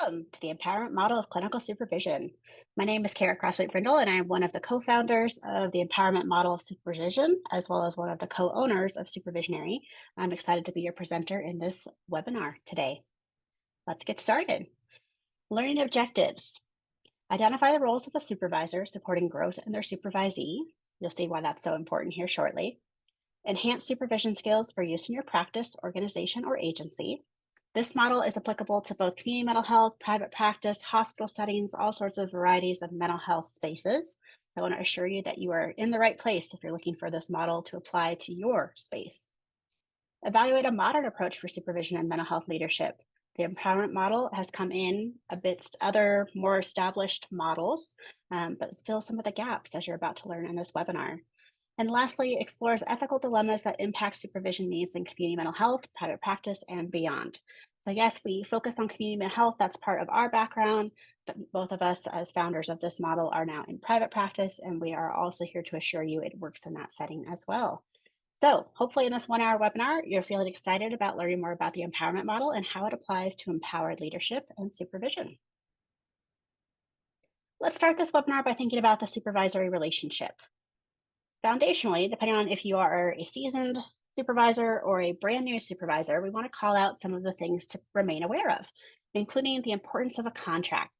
welcome to the Empowerment Model of Clinical Supervision. My name is Kara Crossway-Brindle, and I am one of the co-founders of the Empowerment Model of Supervision, as well as one of the co-owners of Supervisionary. I'm excited to be your presenter in this webinar today. Let's get started. Learning objectives. Identify the roles of a supervisor supporting growth in their supervisee. You'll see why that's so important here shortly. Enhance supervision skills for use in your practice, organization, or agency. This model is applicable to both community mental health, private practice, hospital settings, all sorts of varieties of mental health spaces. So I want to assure you that you are in the right place if you're looking for this model to apply to your space. Evaluate a modern approach for supervision and mental health leadership. The empowerment model has come in amidst other more established models, but fills some of the gaps as you're about to learn in this webinar. And lastly, explores ethical dilemmas that impact supervision needs in community mental health, private practice, and beyond. So yes, we focus on community mental health. That's part of our background, but both of us as founders of this model are now in private practice, and we are also here to assure you it works in that setting as well. So hopefully in this 1 hour webinar, you're feeling excited about learning more about the empowerment model and how it applies to empowered leadership and supervision. Let's start this webinar by thinking about the supervisory relationship. Foundationally, depending on if you are a seasoned supervisor or a brand new supervisor, we want to call out some of the things to remain aware of, including the importance of a contract.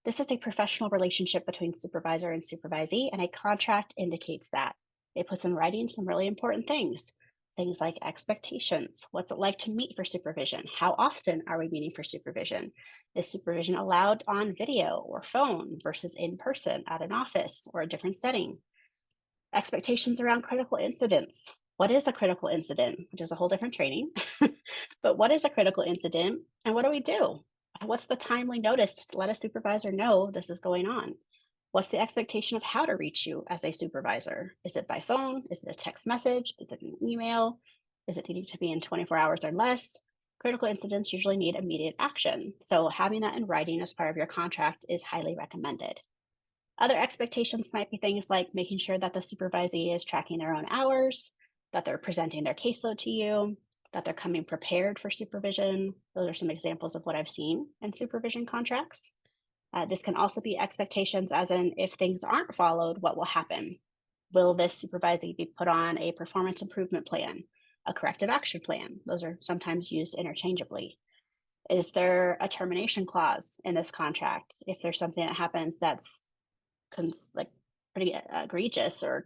This is a professional relationship between supervisor and supervisee, and a contract indicates that. It puts in writing some really important things. Things like expectations. What's it like to meet for supervision? How often are we meeting for supervision? Is supervision allowed on video or phone versus in person at an office or a different setting? Expectations around critical incidents. What is a critical incident? Which is a whole different training. But what is a critical incident and what do we do? What's the timely notice to let a supervisor know this is going on? What's the expectation of how to reach you as a supervisor? Is it by phone? Is it a text message? Is it an email? Is it needing to be in 24 hours or less? Critical incidents usually need immediate action. So having that in writing as part of your contract is highly recommended. Other expectations might be things like making sure that the supervisee is tracking their own hours, that they're presenting their caseload to you, that they're coming prepared for supervision. Those are some examples of what I've seen in supervision contracts. This can also be expectations as in if things aren't followed, what will happen? Will this supervisee be put on a performance improvement plan, a corrective action plan? Those are sometimes used interchangeably. Is there a termination clause in this contract? If there's something that happens that's pretty egregious or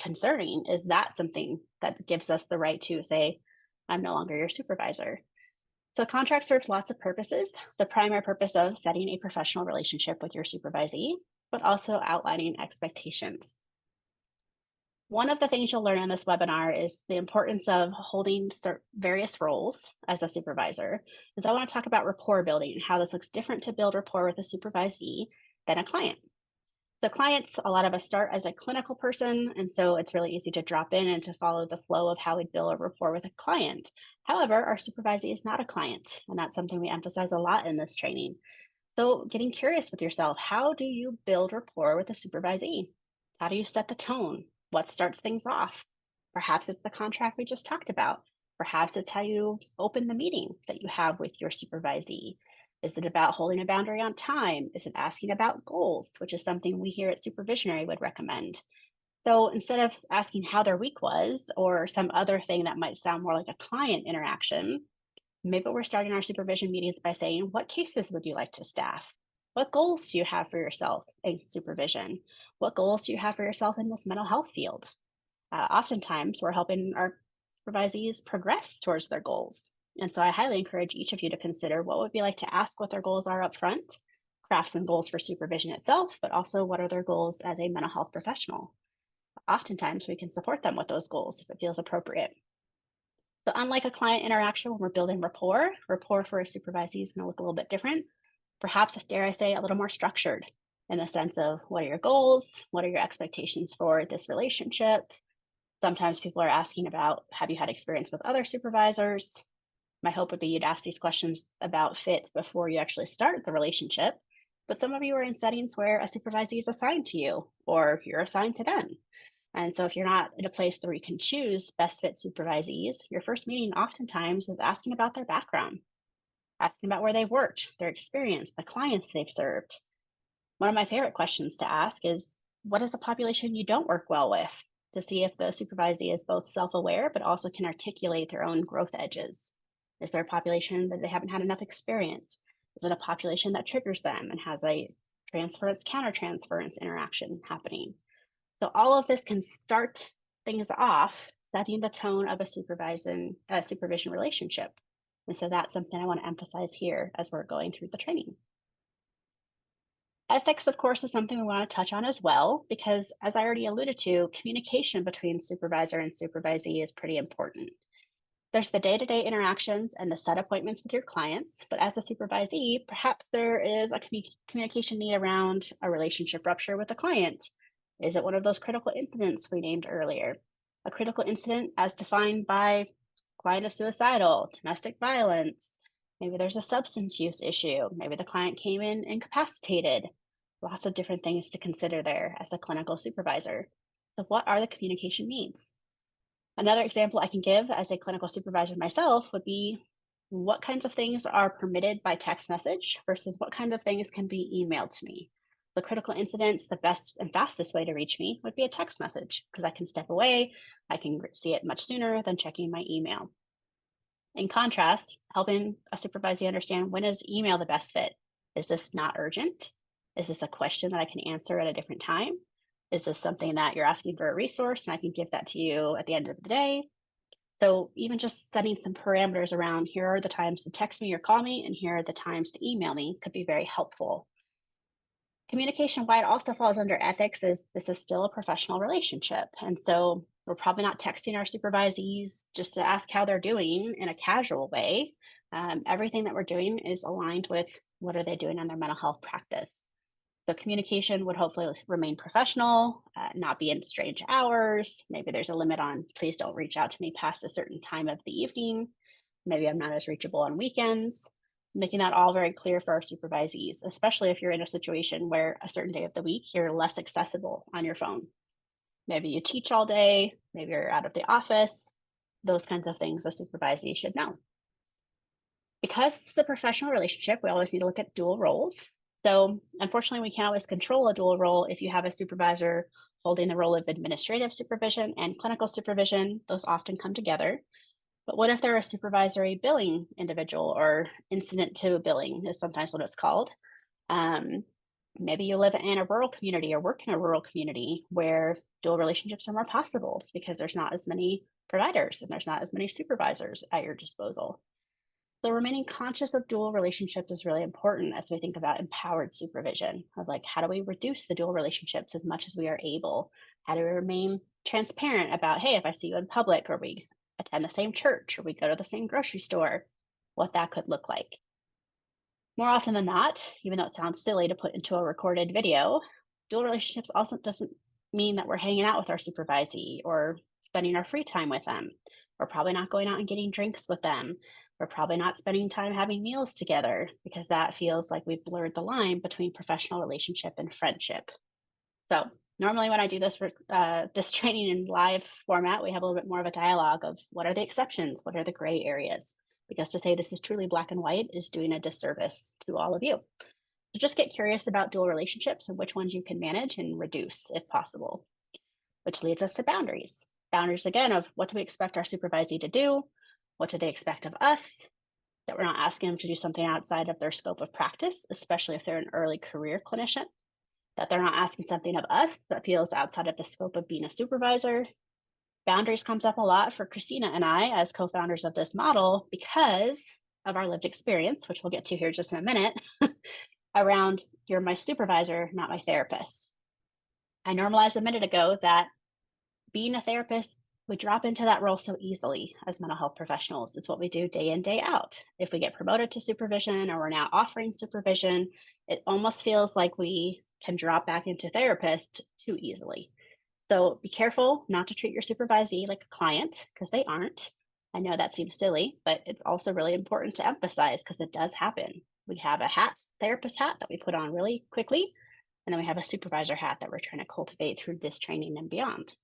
concerning, is that something that gives us the right to say, I'm no longer your supervisor? So a contract serves lots of purposes. The primary purpose of setting a professional relationship with your supervisee, but also outlining expectations. One of the things you'll learn in this webinar is the importance of holding various roles as a supervisor. Is I want to talk about rapport building and how this looks different to build rapport with a supervisee than a client. So clients, a lot of us start as a clinical person, and so it's really easy to drop in and to follow the flow of how we build a rapport with a client. However, our supervisee is not a client, and that's something we emphasize a lot in this training. So getting curious with yourself, how do you build rapport with a supervisee? How do you set the tone? What starts things off? Perhaps it's the contract we just talked about. Perhaps it's how you open the meeting that you have with your supervisee. Is it about holding a boundary on time? Is it asking about goals, which is something we here at Supervisionary would recommend? So instead of asking how their week was or some other thing that might sound more like a client interaction, maybe we're starting our supervision meetings by saying, what cases would you like to staff? What goals do you have for yourself in supervision? What goals do you have for yourself in this mental health field? Oftentimes, we're helping our supervisees progress towards their goals. And so I highly encourage each of you to consider what would be like to ask what their goals are up front, craft some goals for supervision itself, but also what are their goals as a mental health professional. Oftentimes, we can support them with those goals if it feels appropriate. So unlike a client interaction when we're building rapport for a supervisee is going to look a little bit different. Perhaps, dare I say, a little more structured in the sense of what are your goals? What are your expectations for this relationship? Sometimes people are asking about, have you had experience with other supervisors? My hope would be you'd ask these questions about fit before you actually start the relationship. But some of you are in settings where a supervisee is assigned to you or you're assigned to them. And so if you're not in a place where you can choose best fit supervisees, your first meeting oftentimes is asking about their background. asking about where they've worked, their experience, the clients they've served. One of my favorite questions to ask is, what is a population you don't work well with? To see if the supervisee is both self aware but also can articulate their own growth edges. Is there a population that they haven't had enough experience? Is it a population that triggers them and has a transference countertransference interaction happening? So, all of this can start things off, setting the tone of a supervision relationship. And so, that's something I want to emphasize here as we're going through the training. Ethics, of course, is something we want to touch on as well, because as I already alluded to, communication between supervisor and supervisee is pretty important. There's the day to day interactions and the set appointments with your clients, but as a supervisee, perhaps there is a communication need around a relationship rupture with the client. Is it one of those critical incidents we named earlier? A critical incident as defined by client is suicidal, domestic violence, maybe there's a substance use issue, maybe the client came in incapacitated. Lots of different things to consider there as a clinical supervisor. So, what are the communication needs? Another example I can give as a clinical supervisor myself would be what kinds of things are permitted by text message versus what kind of things can be emailed to me. The critical incidents, the best and fastest way to reach me would be a text message because I can step away, I can see it much sooner than checking my email. In contrast, helping a supervisee understand, when is email the best fit? Is this not urgent? Is this a question that I can answer at a different time? Is this something that you're asking for a resource and I can give that to you at the end of the day? So, even just setting some parameters around, here are the times to text me or call me, and here are the times to email me, could be very helpful. Communication, why it also falls under ethics, is this is still a professional relationship. And so we're probably not texting our supervisees just to ask how they're doing in a casual way. Everything that we're doing is aligned with what are they doing on their mental health practice. So communication would hopefully remain professional, not be in strange hours. Maybe there's a limit on, please don't reach out to me past a certain time of the evening. Maybe I'm not as reachable on weekends. Making that all very clear for our supervisees, especially if you're in a situation where a certain day of the week you're less accessible on your phone. Maybe you teach all day, maybe you're out of the office. Those kinds of things a supervisee should know. Because it's a professional relationship, we always need to look at dual roles. So, unfortunately, we can't always control a dual role if you have a supervisor holding the role of administrative supervision and clinical supervision. Those often come together. But what if they're a supervisory billing individual, or incident to billing is sometimes what it's called? Um, Maybe you live in a rural community or work in a rural community where dual relationships are more possible because there's not as many providers and there's not as many supervisors at your disposal. So remaining conscious of dual relationships is really important as we think about empowered supervision of, like, how do we reduce the dual relationships as much as we are able? How do we remain transparent about, hey, if I see you in public or we attend the same church or we go to the same grocery store, what that could look like. More often than not, even though it sounds silly to put into a recorded video, dual relationships also doesn't mean that we're hanging out with our supervisee or spending our free time with them. We're probably not going out and getting drinks with them. We're probably not spending time having meals together because that feels like we've blurred the line between professional relationship and friendship. So normally when I do this this training in live format, we have a little bit more of a dialogue of what are the exceptions, what are the gray areas, because to say this is truly black and white is doing a disservice to all of you. So just get curious about dual relationships and which ones you can manage and reduce if possible, which leads us to boundaries. Boundaries, again, of what do we expect our supervisee to do? What do they expect of us? That we're not asking them to do something outside of their scope of practice, especially if they're an early career clinician. That they're not asking something of us that feels outside of the scope of being a supervisor. Boundaries comes up a lot for Christina and I as co-founders of this model because of our lived experience, which we'll get to here just in a minute, around you're my supervisor, not my therapist. I normalized a minute ago that being a therapist, we drop into that role so easily as mental health professionals. It's what we do day in, day out. If we get promoted to supervision or we're now offering supervision, it almost feels like we can drop back into therapist too easily. So be careful not to treat your supervisee like a client, because they aren't. I know that seems silly, but it's also really important to emphasize because it does happen. We have a therapist hat that we put on really quickly, and then we have a supervisor hat that we're trying to cultivate through this training and beyond.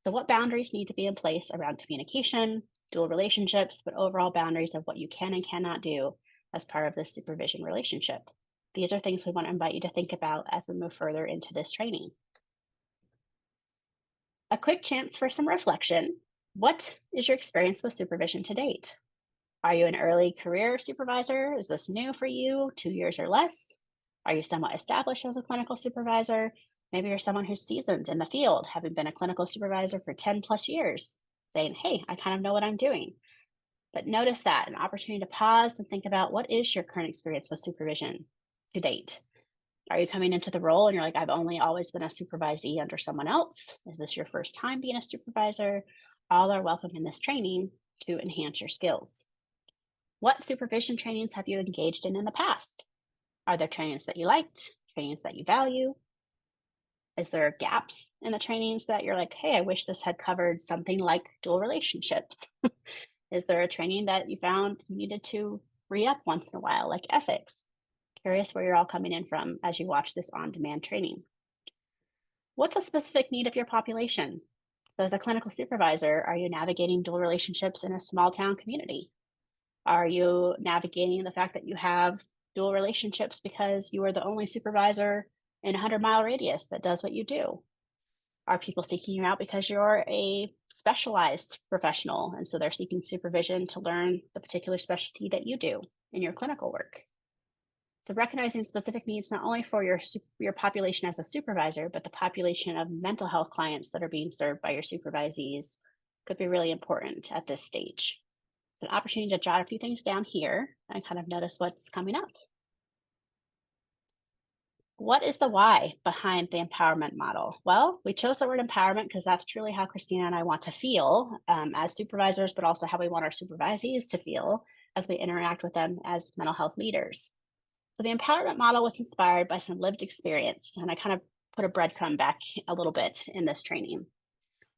So what boundaries need to be in place around communication, dual relationships, but overall boundaries of what you can and cannot do as part of this supervision relationship? These are things we want to invite you to think about as we move further into this training. A quick chance for some reflection. What is your experience with supervision to date? Are you an early career supervisor? Is this new for you, 2 years or less? Are you somewhat established as a clinical supervisor? Maybe you're someone who's seasoned in the field, having been a clinical supervisor for 10 plus years, saying, hey, I kind of know what I'm doing. But notice that an opportunity to pause and think about what is your current experience with supervision to date? Are you coming into the role and you're like, I've only always been a supervisee under someone else? Is this your first time being a supervisor? All are welcome in this training to enhance your skills. What supervision trainings have you engaged in the past? Are there trainings that you liked, trainings that you value? Is there gaps in the trainings that you're like, hey, I wish this had covered something like dual relationships? Is there a training that you found you needed to re-up once in a while, like ethics? Curious where you're all coming in from as you watch this on-demand training. What's a specific need of your population? So as a clinical supervisor, are you navigating dual relationships in a small town community? Are you navigating the fact that you have dual relationships because you are the only supervisor in a 100-mile radius that does what you do? Are people seeking you out because you're a specialized professional and so they're seeking supervision to learn the particular specialty that you do in your clinical work? So recognizing specific needs not only for your population as a supervisor, but the population of mental health clients that are being served by your supervisees could be really important at this stage. An opportunity to jot a few things down here and kind of notice what's coming up. What is the why behind the empowerment model? Well, we chose the word empowerment because that's truly how Christina and I want to feel as supervisors, but also how we want our supervisees to feel as we interact with them as mental health leaders. So the empowerment model was inspired by some lived experience, and I kind of put a breadcrumb back a little bit in this training.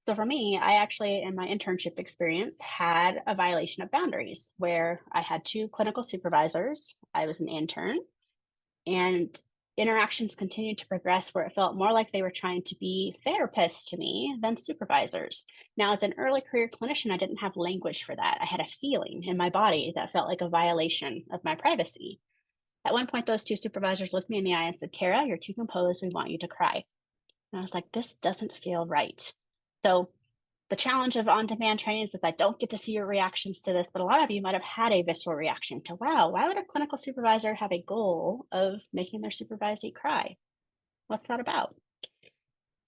So for me, I actually, in my internship experience, had a violation of boundaries where I had two clinical supervisors. I was an intern, and interactions continued to progress where it felt more like they were trying to be therapists to me than supervisors. Now, as an early career clinician, I didn't have language for that. I had a feeling in my body that felt like a violation of my privacy. At one point, those two supervisors looked me in the eye and said, Kara, you're too composed. We want you to cry. And I was like, this doesn't feel right. So the challenge of on-demand trainings is I don't get to see your reactions to this, but a lot of you might have had a visceral reaction to, wow, why would a clinical supervisor have a goal of making their supervisee cry? What's that about?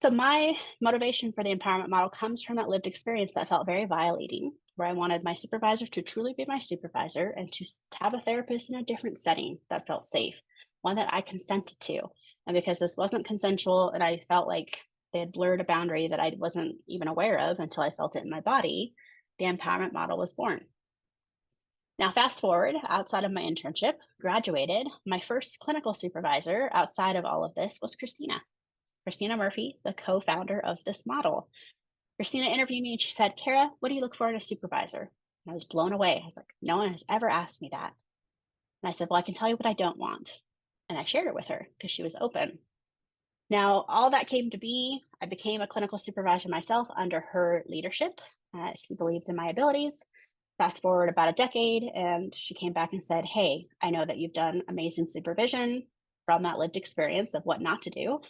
So my motivation for the empowerment model comes from that lived experience that felt very violating, where I wanted my supervisor to truly be my supervisor and to have a therapist in a different setting that felt safe, one that I consented to. And because this wasn't consensual and I felt like they had blurred a boundary that I wasn't even aware of until I felt it in my body, the empowerment model was born. Now, fast forward outside of my internship, graduated, my first clinical supervisor outside of all of this was Christina Murphy, the co-founder of this model. Christina interviewed me and she said, Kara, what do you look for in a supervisor? And I was blown away. I was like, no one has ever asked me that. And I said, well, I can tell you what I don't want. And I shared it with her because she was open. Now, all that came to be, I became a clinical supervisor myself under her leadership. She believed in my abilities. Fast forward about a decade, and she came back and said, hey, I know that you've done amazing supervision from that lived experience of what not to do.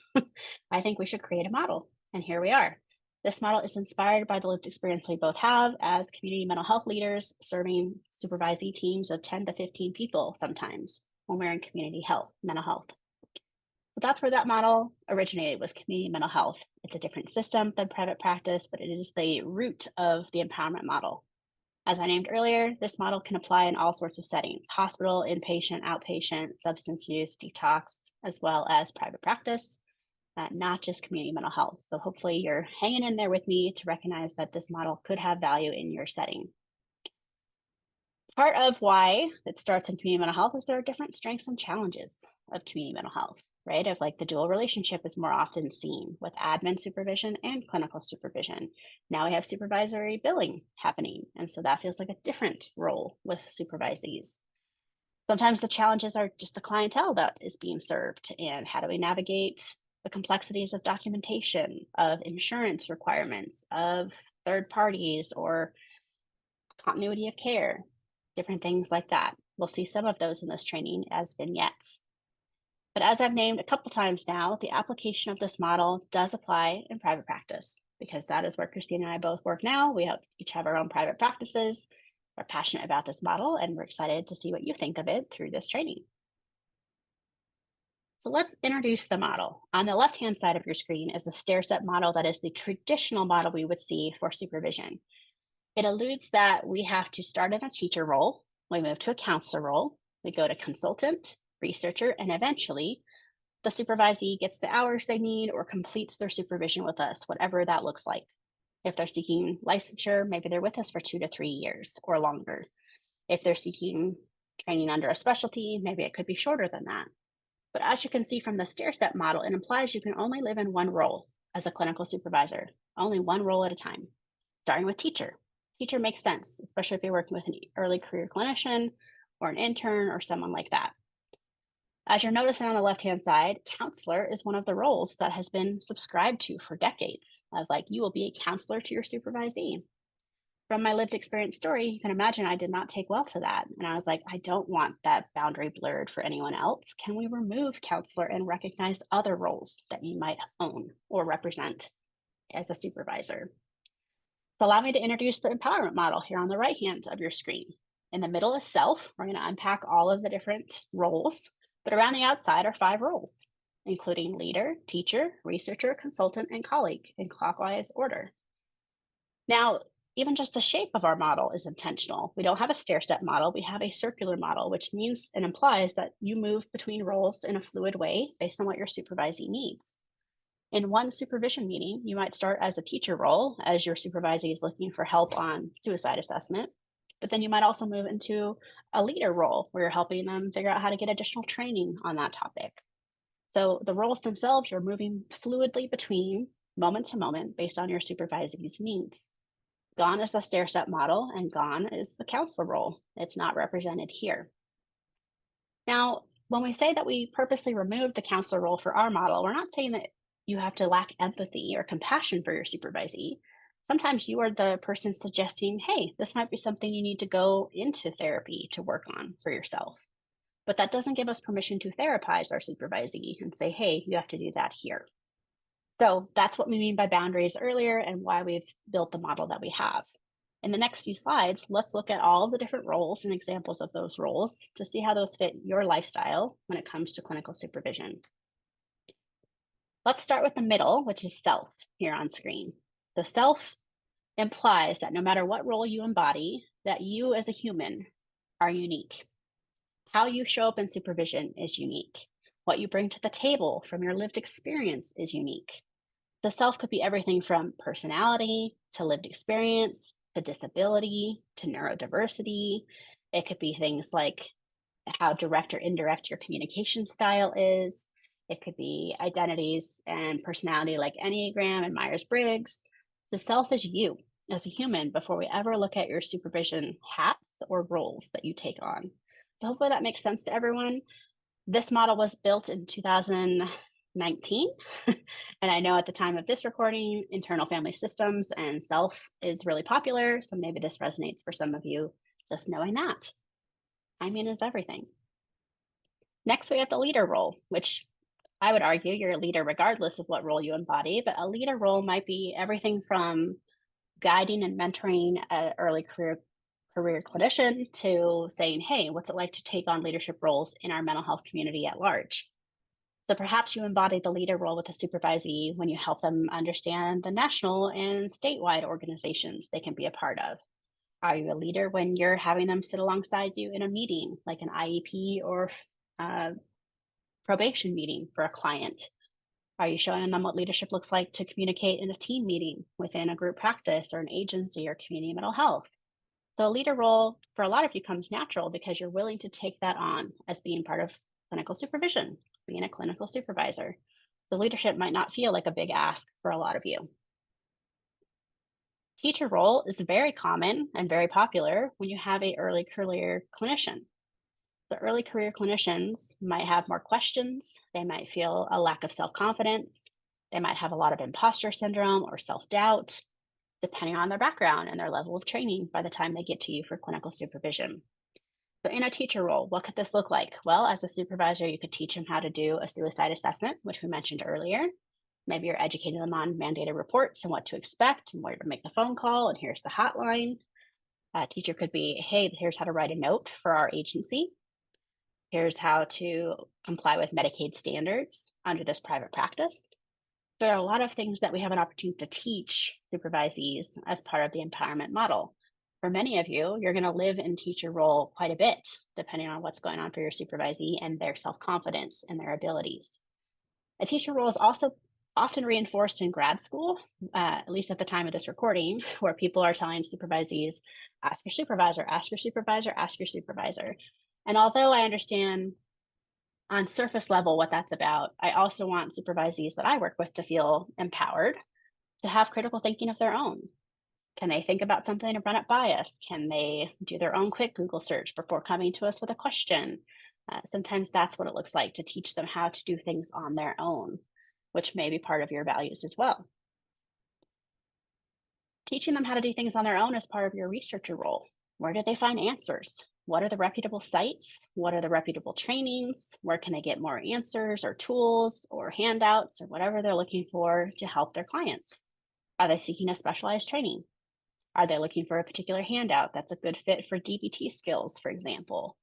I think we should create a model. And here we are. This model is inspired by the lived experience we both have as community mental health leaders serving supervisee teams of 10 to 15 people sometimes when we're in community health, mental health. So that's where that model originated, was community mental health. It's a different system than private practice, but it is the root of the empowerment model. As I named earlier, this model can apply in all sorts of settings: hospital, inpatient, outpatient, substance use, detox, as well as private practice, not just community mental health. So hopefully you're hanging in there with me to recognize that this model could have value in your setting. Part of why it starts in community mental health is there are different strengths and challenges of community mental health, right? Of like the dual relationship is more often seen with admin supervision and clinical supervision. Now we have supervisory billing happening. And so that feels like a different role with supervisees. Sometimes the challenges are just the clientele that is being served, and how do we navigate the complexities of documentation, of insurance requirements, of third parties, or continuity of care, different things like that. We'll see some of those in this training as vignettes. But as I've named a couple times now, the application of this model does apply in private practice because that is where Christine and I both work now. We each have our own private practices. We're passionate about this model and we're excited to see what you think of it through this training. So let's introduce the model. On the left-hand side of your screen is a stair-step model that is the traditional model we would see for supervision. It alludes that we have to start in a teacher role, we move to a counselor role, we go to consultant, researcher, and eventually the supervisee gets the hours they need or completes their supervision with us, whatever that looks like. If they're seeking licensure, maybe they're with us for 2 to 3 years or longer. If they're seeking training under a specialty, maybe it could be shorter than that. But as you can see from the stair-step model, it implies you can only live in one role as a clinical supervisor, only one role at a time, starting with teacher. Teacher makes sense, especially if you're working with an early career clinician or an intern or someone like that. As you're noticing on the left-hand side, counselor is one of the roles that has been subscribed to for decades, of like, you will be a counselor to your supervisee. From my lived experience story, you can imagine I did not take well to that. And I was like, I don't want that boundary blurred for anyone else. Can we remove counselor and recognize other roles that you might own or represent as a supervisor? So allow me to introduce the empowerment model here on the right hand of your screen. In the middle is self. We're going to unpack all of the different roles, but around the outside are 5 roles, including leader, teacher, researcher, consultant, and colleague in clockwise order. Now, even just the shape of our model is intentional. We don't have a stair-step model, we have a circular model, which means and implies that you move between roles in a fluid way based on what your supervisee needs. In one supervision meeting, you might start as a teacher role as your supervisee is looking for help on suicide assessment, but then you might also move into a leader role where you're helping them figure out how to get additional training on that topic. So the roles themselves, you're moving fluidly between moment to moment based on your supervisee's needs. Gone is the stair-step model, and gone is the counselor role. It's not represented here. Now, when we say that we purposely removed the counselor role for our model, we're not saying that you have to lack empathy or compassion for your supervisee. Sometimes you are the person suggesting, hey, this might be something you need to go into therapy to work on for yourself. But that doesn't give us permission to therapize our supervisee and say, hey, you have to do that here. So that's what we mean by boundaries earlier and why we've built the model that we have. In the next few slides, let's look at all of the different roles and examples of those roles to see how those fit your lifestyle when it comes to clinical supervision. Let's start with the middle, which is self here on screen. So self implies that no matter what role you embody, that you as a human are unique. How you show up in supervision is unique. What you bring to the table from your lived experience is unique. The self could be everything from personality to lived experience to disability to neurodiversity. It could be things like how direct or indirect your communication style is. It could be identities and personality like Enneagram and Myers-Briggs. The self is you as a human before we ever look at your supervision hats or roles that you take on. So hopefully that makes sense to everyone. This model was built in 2019. And I know at the time of this recording, internal family systems and self is really popular. So maybe this resonates for some of you, just knowing that. Timing is everything. Next, we have the leader role, which I would argue you're a leader regardless of what role you embody, but a leader role might be everything from guiding and mentoring an early career clinician to saying, hey, what's it like to take on leadership roles in our mental health community at large? So perhaps you embody the leader role with a supervisee when you help them understand the national and statewide organizations they can be a part of. Are you a leader when you're having them sit alongside you in a meeting, like an IEP or probation meeting for a client? Are you showing them what leadership looks like to communicate in a team meeting within a group practice or an agency or community mental health? So a leader role for a lot of you comes natural because you're willing to take that on as being part of clinical supervision, being a clinical supervisor. The leadership might not feel like a big ask for a lot of you. Teacher role is very common and very popular when you have an early career clinician. The early career clinicians might have more questions. They might feel a lack of self-confidence. They might have a lot of imposter syndrome or self-doubt, depending on their background and their level of training by the time they get to you for clinical supervision. So in a teacher role, what could this look like? Well, as a supervisor, you could teach them how to do a suicide assessment, which we mentioned earlier. Maybe you're educating them on mandated reports and what to expect and where to make the phone call, and here's the hotline. A teacher could be, hey, here's how to write a note for our agency. Here's how to comply with Medicaid standards under this private practice. There are a lot of things that we have an opportunity to teach supervisees as part of the empowerment model. For many of you, you're going to live in teacher role quite a bit, depending on what's going on for your supervisee and their self-confidence and their abilities. A teacher role is also often reinforced in grad school, at least at the time of this recording, where people are telling supervisees, ask your supervisor, ask your supervisor, ask your supervisor. And although I understand on surface level what that's about, I also want supervisees that I work with to feel empowered, to have critical thinking of their own. Can they think about something and run it by us? Can they do their own quick Google search before coming to us with a question? Sometimes that's what it looks like to teach them how to do things on their own, which may be part of your values as well. Teaching them how to do things on their own is part of your researcher role. Where do they find answers? What are the reputable sites? What are the reputable trainings? Where can they get more answers or tools or handouts or whatever they're looking for to help their clients? Are they seeking a specialized training? Are they looking for a particular handout that's a good fit for DBT skills, for example?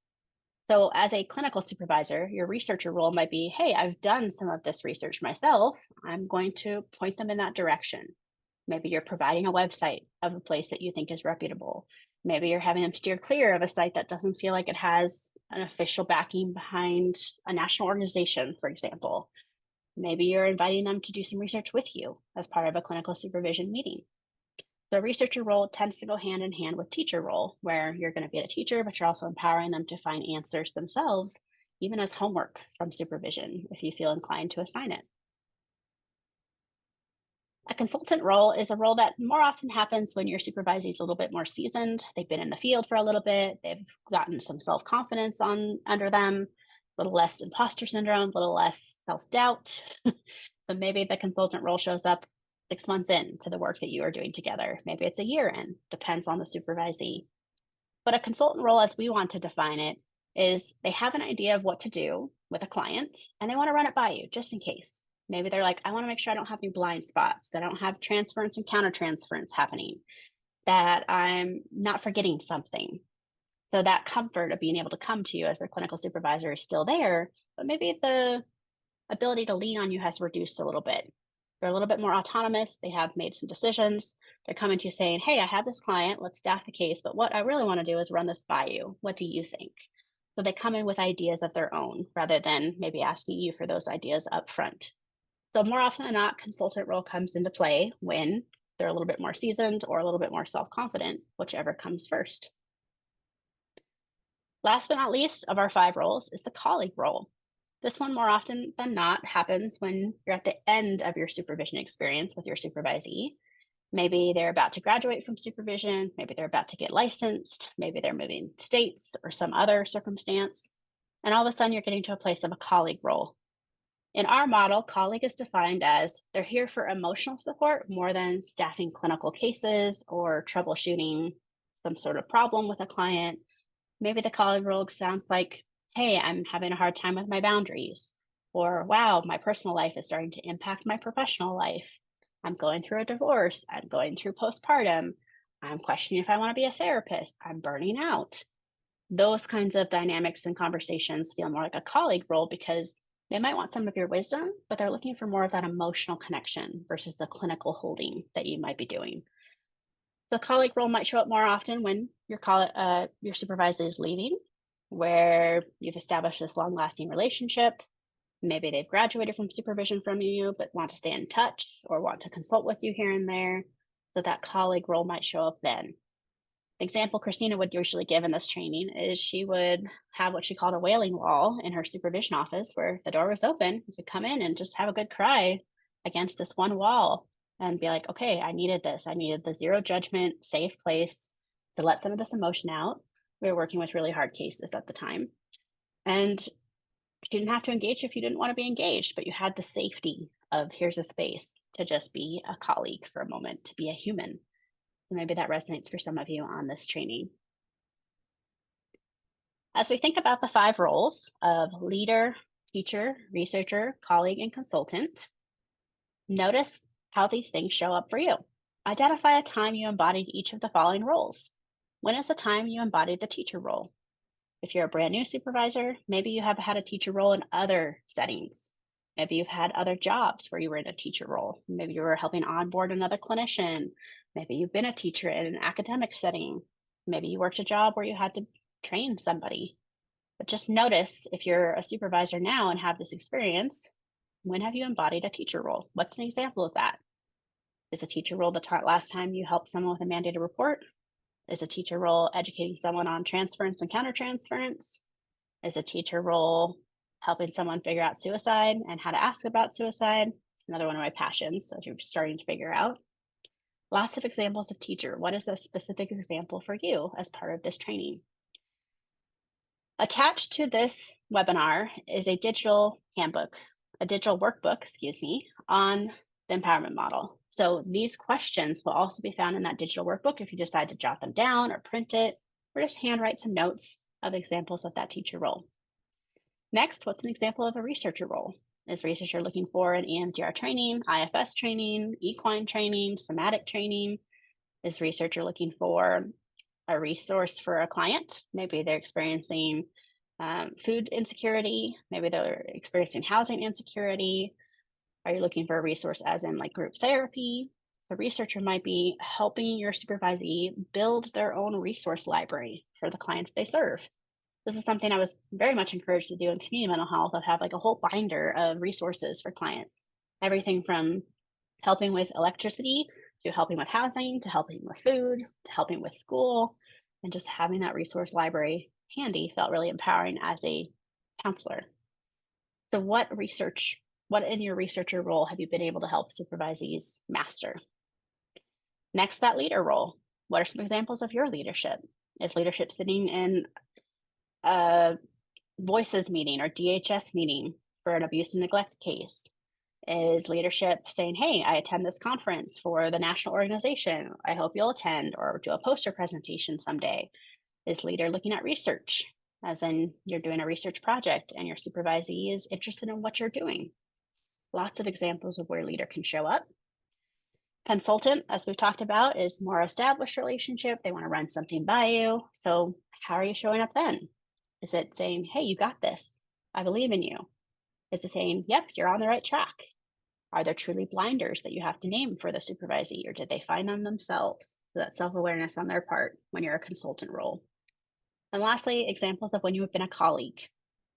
So as a clinical supervisor, your researcher role might be, hey, I've done some of this research myself. I'm going to point them in that direction. Maybe you're providing a website of a place that you think is reputable. Maybe you're having them steer clear of a site that doesn't feel like it has an official backing behind a national organization, for example. Maybe you're inviting them to do some research with you as part of a clinical supervision meeting. The researcher role tends to go hand in hand with teacher role, where you're going to be a teacher, but you're also empowering them to find answers themselves, even as homework from supervision, if you feel inclined to assign it. A consultant role is a role that more often happens when your supervisee is a little bit more seasoned. They've been in the field for a little bit. They've gotten some self-confidence under them, a little less imposter syndrome, a little less self-doubt. So maybe the consultant role shows up 6 months into the work that you are doing together. Maybe it's a year in, depends on the supervisee. But a consultant role, as we want to define it, is they have an idea of what to do with a client and they want to run it by you just in case. Maybe they're like, I want to make sure I don't have any blind spots, that I don't have transference and countertransference happening, that I'm not forgetting something. So that comfort of being able to come to you as their clinical supervisor is still there, but maybe the ability to lean on you has reduced a little bit. They're a little bit more autonomous. They have made some decisions. They're coming to you saying, hey, I have this client, let's staff the case, but what I really want to do is run this by you. What do you think? So they come in with ideas of their own rather than maybe asking you for those ideas up front. So more often than not, consultant role comes into play when they're a little bit more seasoned or a little bit more self-confident, whichever comes first. Last but not least of our 5 roles is the colleague role. This one more often than not happens when you're at the end of your supervision experience with your supervisee. Maybe they're about to graduate from supervision, maybe they're about to get licensed, maybe they're moving states or some other circumstance, and all of a sudden you're getting to a place of a colleague role. In our model, colleague is defined as they're here for emotional support more than staffing clinical cases or troubleshooting some sort of problem with a client. Maybe the colleague role sounds like, hey, I'm having a hard time with my boundaries, or wow, my personal life is starting to impact my professional life. I'm going through a divorce. I'm going through postpartum. I'm questioning if I want to be a therapist. I'm burning out. Those kinds of dynamics and conversations feel more like a colleague role because they might want some of your wisdom, but they're looking for more of that emotional connection versus the clinical holding that you might be doing. The colleague role might show up more often when your supervisor is leaving, where you've established this long-lasting relationship. Maybe they've graduated from supervision from you, but want to stay in touch or want to consult with you here and there. So that colleague role might show up then. The example Christina would usually give in this training is she would have what she called a wailing wall in her supervision office, where if the door was open, you could come in and just have a good cry against this one wall and be like, okay, I needed this. I needed the zero judgment, safe place to let some of this emotion out. We were working with really hard cases at the time. And you didn't have to engage if you didn't want to be engaged, but you had the safety of here's a space to just be a colleague for a moment, to be a human. So maybe that resonates for some of you on this training. As we think about the 5 roles of leader, teacher, researcher, colleague, and consultant, notice how these things show up for you. Identify a time you embodied each of the following roles. When is the time you embodied the teacher role? If you're a brand new supervisor, maybe you have had a teacher role in other settings. Maybe you've had other jobs where you were in a teacher role. Maybe you were helping onboard another clinician. Maybe you've been a teacher in an academic setting. Maybe you worked a job where you had to train somebody. But just notice if you're a supervisor now and have this experience, when have you embodied a teacher role? What's an example of that? Is a teacher role the last time you helped someone with a mandated report? Is a teacher role educating someone on transference and countertransference? Is a teacher role helping someone figure out suicide and how to ask about suicide? It's another one of my passions, as you're starting to figure out. Lots of examples of teacher. What is a specific example for you as part of this training? Attached to this webinar is a digital handbook, a digital workbook, on the empowerment model. So these questions will also be found in that digital workbook if you decide to jot them down or print it, or just handwrite some notes of examples of that teacher role. Next, what's an example of a researcher role? Is researcher looking for an EMDR training, IFS training, equine training, somatic training? Is researcher looking for a resource for a client? Maybe they're experiencing food insecurity. Maybe they're experiencing housing insecurity. Are you looking for a resource as in like group therapy? The researcher might be helping your supervisee build their own resource library for the clients they serve. This is something I was very much encouraged to do in community mental health. I'd have like a whole binder of resources for clients. Everything from helping with electricity to helping with housing, to helping with food, to helping with school, and just having that resource library handy felt really empowering as a counselor. So what in your researcher role have you been able to help supervisees master? Next, that leader role. What are some examples of your leadership? Is leadership sitting in a voices meeting or DHS meeting for an abuse and neglect case? Is leadership saying, hey, I attend this conference for the national organization. I hope you'll attend or do a poster presentation someday. Is leader looking at research, as in you're doing a research project and your supervisee is interested in what you're doing? Lots of examples of where leader can show up. Consultant, as we've talked about, is more established relationship. They want to run something by you. So how are you showing up then? Is it saying, hey, you got this. I believe in you? Is it saying, yep, you're on the right track? Are there truly blinders that you have to name for the supervisee, or did they find them themselves? So that's self-awareness on their part when you're a consultant role. And lastly, examples of when you have been a colleague.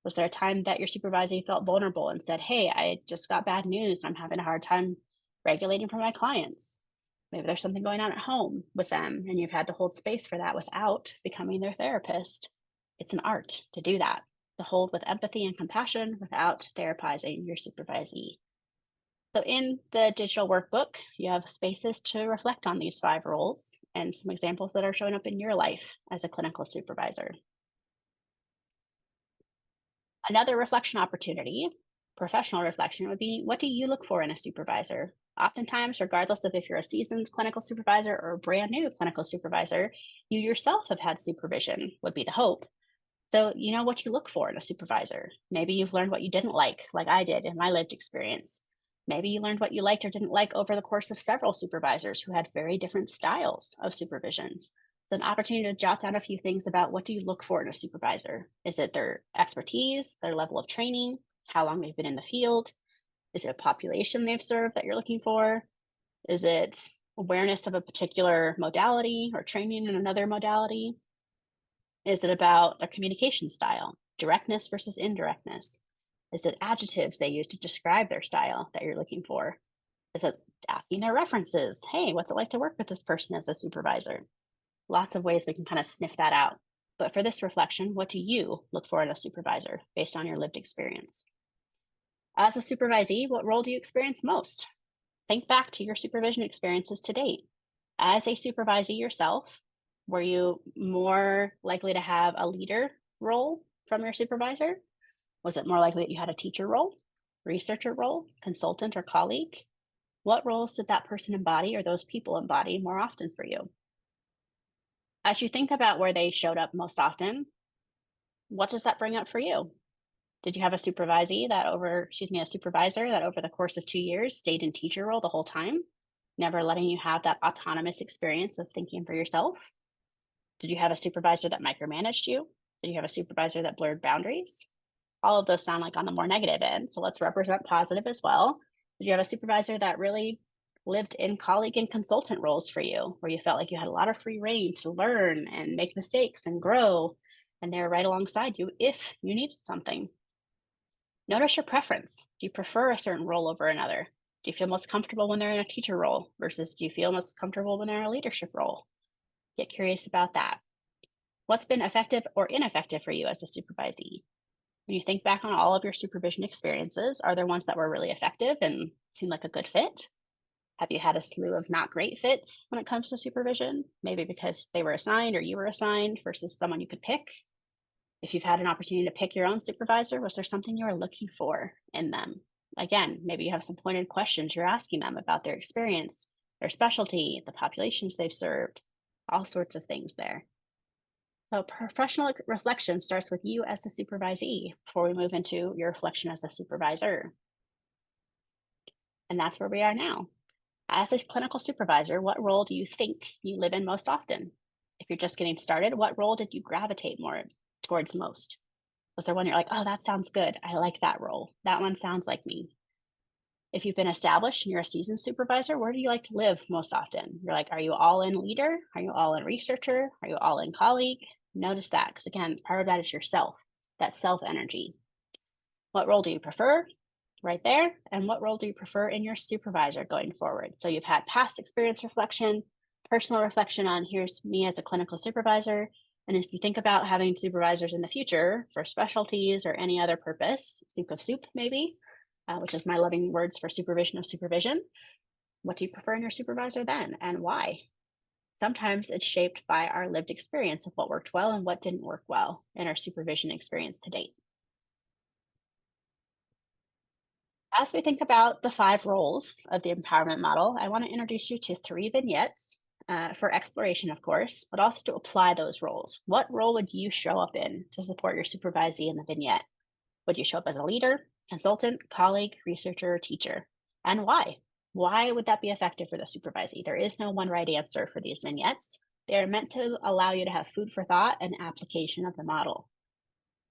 Was there a time that your supervisee felt vulnerable and said, hey, I just got bad news. I'm having a hard time regulating for my clients. Maybe there's something going on at home with them and you've had to hold space for that without becoming their therapist. It's an art to do that, to hold with empathy and compassion without therapizing your supervisee. So in the digital workbook, you have spaces to reflect on these 5 roles and some examples that are showing up in your life as a clinical supervisor. Another reflection opportunity, professional reflection, would be, what do you look for in a supervisor? Oftentimes, regardless of if you're a seasoned clinical supervisor or a brand new clinical supervisor, you yourself have had supervision, would be the hope. So you know what you look for in a supervisor. Maybe you've learned what you didn't like I did in my lived experience. Maybe you learned what you liked or didn't like over the course of several supervisors who had very different styles of supervision. It's an opportunity to jot down a few things about what do you look for in a supervisor. Is it their expertise, their level of training, how long they've been in the field? Is it a population they've served that you're looking for? Is it awareness of a particular modality or training in another modality? Is it about their communication style, directness versus indirectness? Is it adjectives they use to describe their style that you're looking for? Is it asking their references? Hey, what's it like to work with this person as a supervisor? Lots of ways we can kind of sniff that out. But for this reflection, what do you look for in a supervisor based on your lived experience? As a supervisee, what role do you experience most? Think back to your supervision experiences to date. As a supervisee yourself, were you more likely to have a leader role from your supervisor? Was it more likely that you had a teacher role, researcher role, consultant, or colleague? What roles did that person embody or those people embody more often for you? As you think about where they showed up most often, What does that bring up for you? Did you have a supervisor that over the course of 2 years stayed in teacher role the whole time, never letting you have that autonomous experience of thinking for yourself? Did you have a supervisor that micromanaged you? Did you have a supervisor that blurred boundaries? All of those sound like on the more negative end. So let's represent positive as well. Did you have a supervisor that really lived in colleague and consultant roles for you, where you felt like you had a lot of free reign to learn and make mistakes and grow, and they were right alongside you if you needed something? Notice your preference. Do you prefer a certain role over another? Do you feel most comfortable when they're in a teacher role versus do you feel most comfortable when they're in a leadership role? Get curious about that. What's been effective or ineffective for you as a supervisee? When you think back on all of your supervision experiences, are there ones that were really effective and seemed like a good fit? Have you had a slew of not great fits when it comes to supervision? Maybe because they were assigned or you were assigned versus someone you could pick? If you've had an opportunity to pick your own supervisor, was there something you were looking for in them? Again, maybe you have some pointed questions you're asking them about their experience, their specialty, the populations they've served, all sorts of things there. So, professional reflection starts with you as the supervisee before we move into your reflection as a supervisor. And that's where we are now. As a clinical supervisor, what role do you think you live in most often? If you're just getting started, what role did you gravitate more towards most? Was there one you're like, oh, that sounds good. I like that role. That one sounds like me. If you've been established and you're a seasoned supervisor, where do you like to live most often? You're like, are you all in leader? Are you all in researcher? Are you all in colleague? Notice that, because again, part of that is yourself, that self energy. What role do you prefer? Right there. And what role do you prefer in your supervisor going forward? So you've had past experience reflection, personal reflection on here's me as a clinical supervisor. And if you think about having supervisors in the future for specialties or any other purpose, soup of soup, maybe, which is my loving words for supervision of supervision, what do you prefer in your supervisor then and why? Sometimes it's shaped by our lived experience of what worked well and what didn't work well in our supervision experience to date. As we think about the 5 roles of the empowerment model, I want to introduce you to 3 vignettes for exploration, of course, but also to apply those roles. What role would you show up in to support your supervisee in the vignette? Would you show up as a leader, consultant, colleague, researcher, or teacher? And why? Why would that be effective for the supervisee? There is no one right answer for these vignettes. They are meant to allow you to have food for thought and application of the model.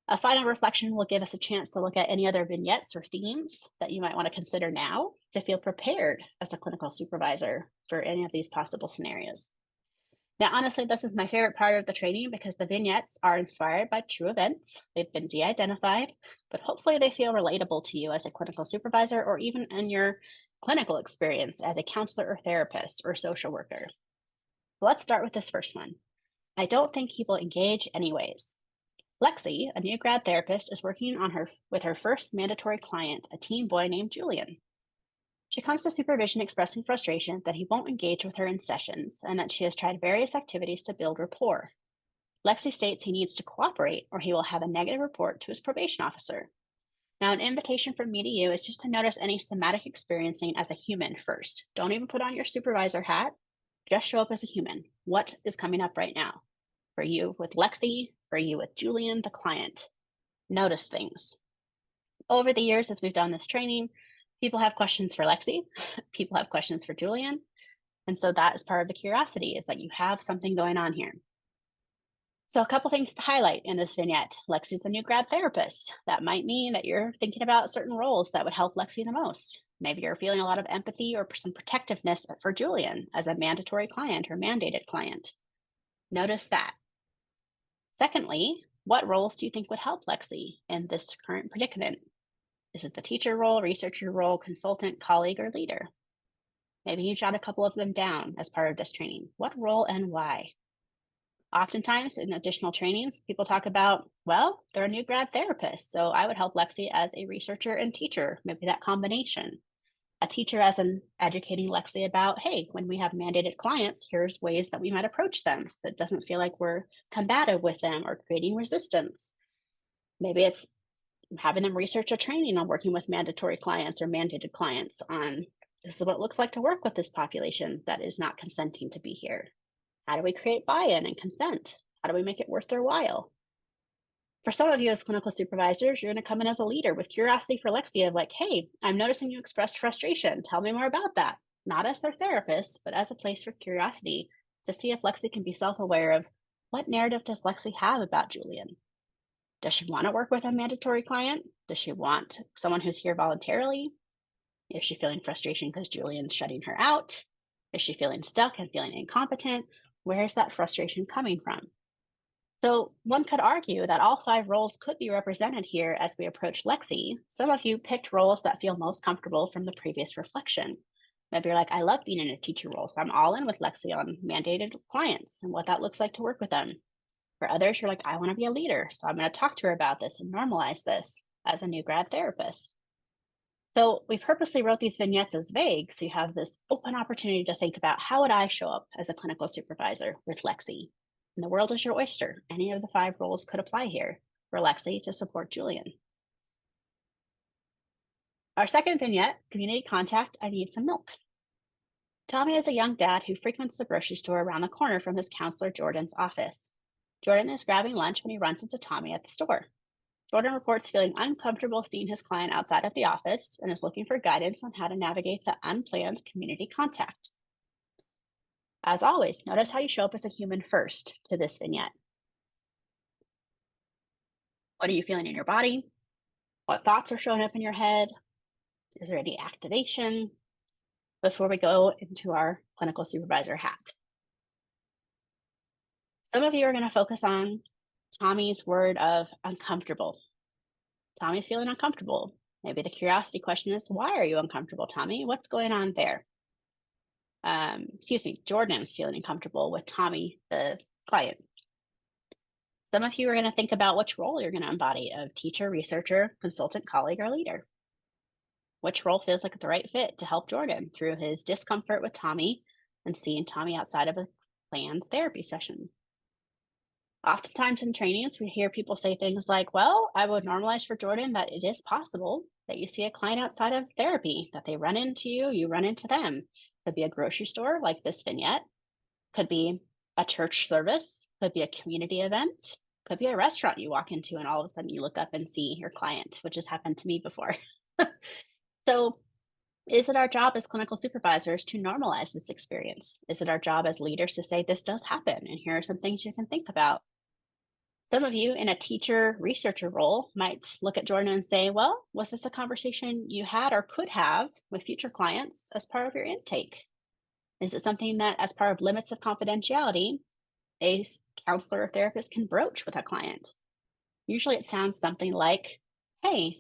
A final reflection will give us a chance to look at any other vignettes or themes that you might want to consider now to feel prepared as a clinical supervisor for any of these possible scenarios. Now, honestly, this is my favorite part of the training because the vignettes are inspired by true events. They've been de identified, but hopefully they feel relatable to you as a clinical supervisor or even in your clinical experience as a counselor or therapist or social worker. Let's start with this first one. I don't think people engage anyways. Lexi, a new grad therapist, is working with her first mandatory client, a teen boy named Julian. She comes to supervision expressing frustration that he won't engage with her in sessions and that she has tried various activities to build rapport. Lexi states he needs to cooperate or he will have a negative report to his probation officer. Now, an invitation from me to you is just to notice any somatic experiencing as a human first. Don't even put on your supervisor hat. Just show up as a human. What is coming up right now? For you with Lexi, for you with Julian, the client. Notice things. Over the years, as we've done this training, people have questions for Lexi, people have questions for Julian. And so that is part of the curiosity, is that you have something going on here. So a couple things to highlight in this vignette. Lexi's a new grad therapist. That might mean that you're thinking about certain roles that would help Lexi the most. Maybe you're feeling a lot of empathy or some protectiveness for Julian as a mandatory client or mandated client. Notice that. Secondly, what roles do you think would help Lexi in this current predicament? Is it the teacher role, researcher role, consultant, colleague, or leader? Maybe you jot a couple of them down as part of this training. What role and why? Oftentimes in additional trainings, people talk about, well, they're a new grad therapist, so I would help Lexi as a researcher and teacher, maybe that combination. A teacher as in educating Lexi about, hey, when we have mandated clients, here's ways that we might approach them so that it doesn't feel like we're combative with them or creating resistance. Maybe it's having them research a training on working with mandatory clients or mandated clients on this is what it looks like to work with this population that is not consenting to be here. How do we create buy-in and consent? How do we make it worth their while? For some of you as clinical supervisors, you're going to come in as a leader with curiosity for Lexi of like, hey, I'm noticing you expressed frustration. Tell me more about that. Not as their therapist, but as a place for curiosity to see if Lexi can be self-aware of what narrative does Lexi have about Julian? Does she want to work with a mandatory client? Does she want someone who's here voluntarily? Is she feeling frustration because Julian's shutting her out? Is she feeling stuck and feeling incompetent? Where is that frustration coming from? So one could argue that all 5 roles could be represented here as we approach Lexi. Some of you picked roles that feel most comfortable from the previous reflection. Maybe you're like, I love being in a teacher role, so I'm all in with Lexi on mandated clients and what that looks like to work with them. For others, you're like, I want to be a leader, so I'm going to talk to her about this and normalize this as a new grad therapist. So we purposely wrote these vignettes as vague, so you have this open opportunity to think about how would I show up as a clinical supervisor with Lexi? And the world is your oyster. Any of the 5 roles could apply here for Lexi to support Julian. Our second vignette, community contact, I need some milk. Tommy is a young dad who frequents the grocery store around the corner from his counselor Jordan's office. Jordan is grabbing lunch when he runs into Tommy at the store. Jordan reports feeling uncomfortable seeing his client outside of the office and is looking for guidance on how to navigate the unplanned community contact. As always, notice how you show up as a human first to this vignette. What are you feeling in your body? What thoughts are showing up in your head? Is there any activation? Before we go into our clinical supervisor hat. Some of you are going to focus on Tommy's word of uncomfortable. Tommy's feeling uncomfortable. Maybe the curiosity question is, why are you uncomfortable, Tommy? What's going on there? Jordan's feeling uncomfortable with Tommy, the client. Some of you are going to think about which role you're going to embody of teacher, researcher, consultant, colleague, or leader. Which role feels like the right fit to help Jordan through his discomfort with Tommy and seeing Tommy outside of a planned therapy session? Oftentimes in trainings, we hear people say things like, well, I would normalize for Jordan that it is possible that you see a client outside of therapy, that they run into you, you run into them. Could be a grocery store like this vignette, could be a church service, could be a community event, could be a restaurant you walk into and all of a sudden you look up and see your client, which has happened to me before. So is it our job as clinical supervisors to normalize this experience? Is it our job as leaders to say this does happen and here are some things you can think about? Some of you in a teacher researcher role might look at Jordan and say, well, was this a conversation you had or could have with future clients as part of your intake? Is it something that as part of limits of confidentiality, a counselor or therapist can broach with a client? Usually it sounds something like, hey,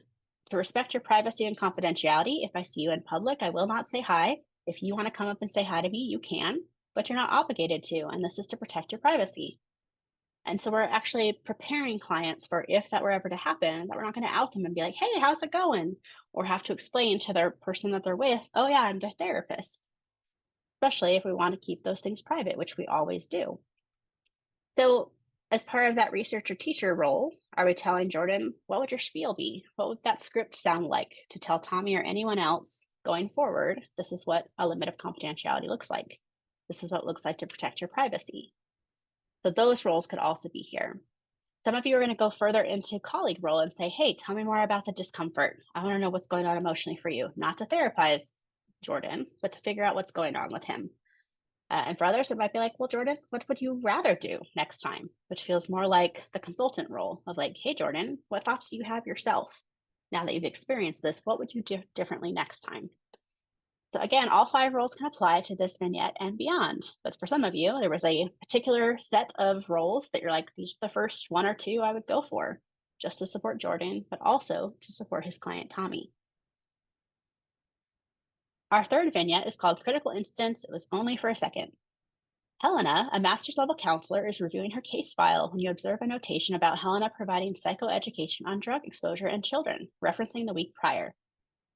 to respect your privacy and confidentiality, if I see you in public, I will not say hi. If you want to come up and say hi to me, you can, but you're not obligated to, and this is to protect your privacy. And so we're actually preparing clients for if that were ever to happen, that we're not going to out them and be like, hey, how's it going? Or have to explain to their person that they're with, oh yeah, I'm their therapist. Especially if we want to keep those things private, which we always do. So as part of that researcher teacher role, are we telling Jordan, what would your spiel be? What would that script sound like to tell Tommy or anyone else going forward? This is what a limit of confidentiality looks like. This is what it looks like to protect your privacy. So those roles could also be here. Some of you are going to go further into colleague role and say, hey, tell me more about the discomfort. I want to know what's going on emotionally for you, not to therapize Jordan, but to figure out what's going on with him. And for others, it might be like, well, Jordan, what would you rather do next time? Which feels more like the consultant role of like, hey, Jordan, what thoughts do you have yourself? Now that you've experienced this, what would you do differently next time? So again, all 5 roles can apply to this vignette and beyond. But for some of you, there was a particular set of roles that you're like, these are the first 1 or 2 I would go for, just to support Jordan, but also to support his client, Tommy. Our third vignette is called Critical Instance. It was only for a second. Helena, a master's level counselor, is reviewing her case file when you observe a notation about Helena providing psychoeducation on drug exposure in children, referencing the week prior.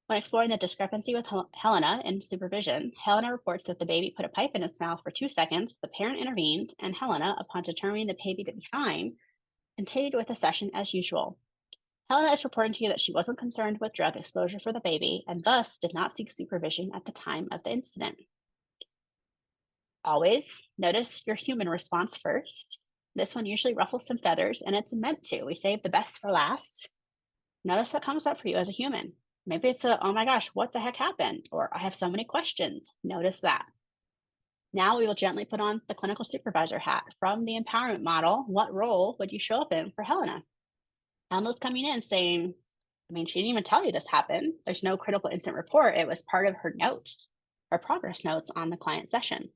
When exploring the discrepancy with Helena in supervision, Helena reports that the baby put a pipe in its mouth for 2 seconds, the parent intervened, and Helena, upon determining the baby to be fine, continued with the session as usual. Helena is reporting to you that she wasn't concerned with drug exposure for the baby and thus did not seek supervision at the time of the incident. Always notice your human response first. This one usually ruffles some feathers, and it's meant to. We save the best for last. Notice what comes up for you as a human. Maybe it's a, oh my gosh, what the heck happened? Or I have so many questions. Notice that. Now we will gently put on the clinical supervisor hat. From the empowerment model, what role would you show up in for Helena? Helena's coming in saying, I mean, she didn't even tell you this happened. There's no critical incident report. It was part of her notes, her progress notes on the client session.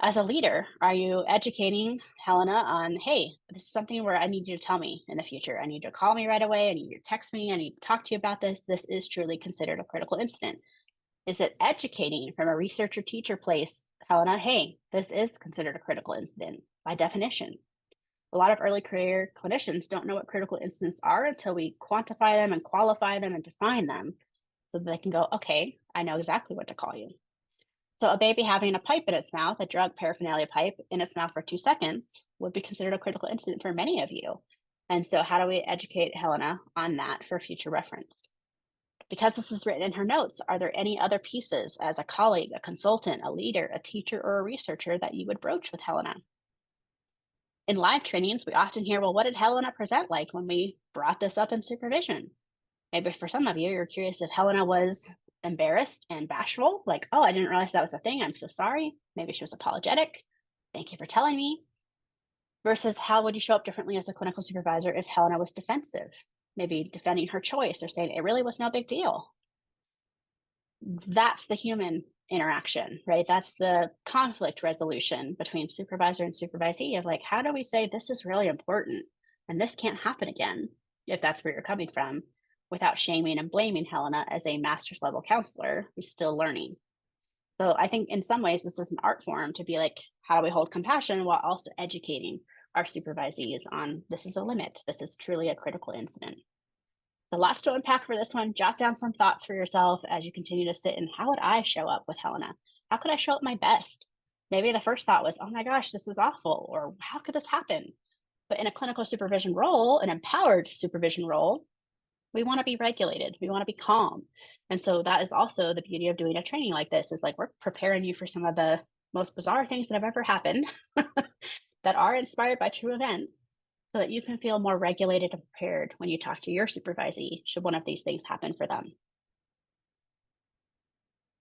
As a leader, are you educating Helena on, hey, this is something where I need you to tell me in the future. I need you to call me right away. I need you to text me. I need to talk to you about this. This is truly considered a critical incident. Is it educating from a researcher teacher place, Helena, hey, this is considered a critical incident by definition? A lot of early career clinicians don't know what critical incidents are until we quantify them and qualify them and define them so that they can go, okay, I know exactly what to call you. So a baby having a pipe in its mouth, a drug paraphernalia pipe in its mouth for 2 seconds would be considered a critical incident for many of you. And so how do we educate Helena on that for future reference? Because this is written in her notes, are there any other pieces as a colleague, a consultant, a leader, a teacher, or a researcher that you would broach with Helena? In live trainings, we often hear, well, what did Helena present like when we brought this up in supervision? Maybe for some of you, you're curious if Helena was embarrassed and bashful, like, oh, I didn't realize that was a thing. I'm so sorry. Maybe she was apologetic. Thank you for telling me. Versus how would you show up differently as a clinical supervisor if Helena was defensive? Maybe defending her choice or saying it really was no big deal. That's the human interaction, right? That's the conflict resolution between supervisor and supervisee of like, how do we say this is really important and this can't happen again, if that's where you're coming from, without shaming and blaming Helena as a master's level counselor who's still learning. So I think in some ways, this is an art form to be like, how do we hold compassion while also educating our supervisees on this is a limit. This is truly a critical incident. So lots to unpack for this one. Jot down some thoughts for yourself as you continue to sit in how would I show up with Helena? How could I show up my best? Maybe the first thought was, oh my gosh, this is awful, or how could this happen? But in a clinical supervision role, an empowered supervision role, we want to be regulated. We want to be calm. And so that is also the beauty of doing a training like this is like we're preparing you for some of the most bizarre things that have ever happened that are inspired by true events so that you can feel more regulated and prepared when you talk to your supervisee should one of these things happen for them.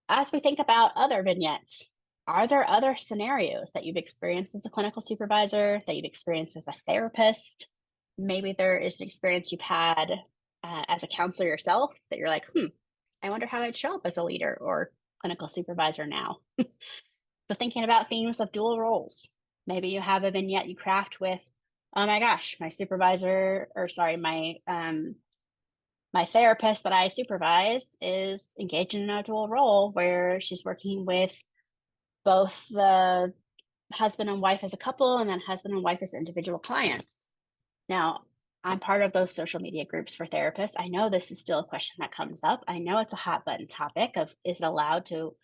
As we think about other vignettes, are there other scenarios that you've experienced as a clinical supervisor, that you've experienced as a therapist? Maybe there is an experience you've had as a counselor yourself that you're like, I wonder how I'd show up as a leader or clinical supervisor now. So thinking about themes of dual roles. Maybe you have a vignette you craft with, oh my gosh, my supervisor, or sorry, my therapist that I supervise is engaged in a dual role where she's working with both the husband and wife as a couple and then husband and wife as individual clients. Now, I'm part of those social media groups for therapists. I know this is still a question that comes up. I know it's a hot button topic of is it allowed to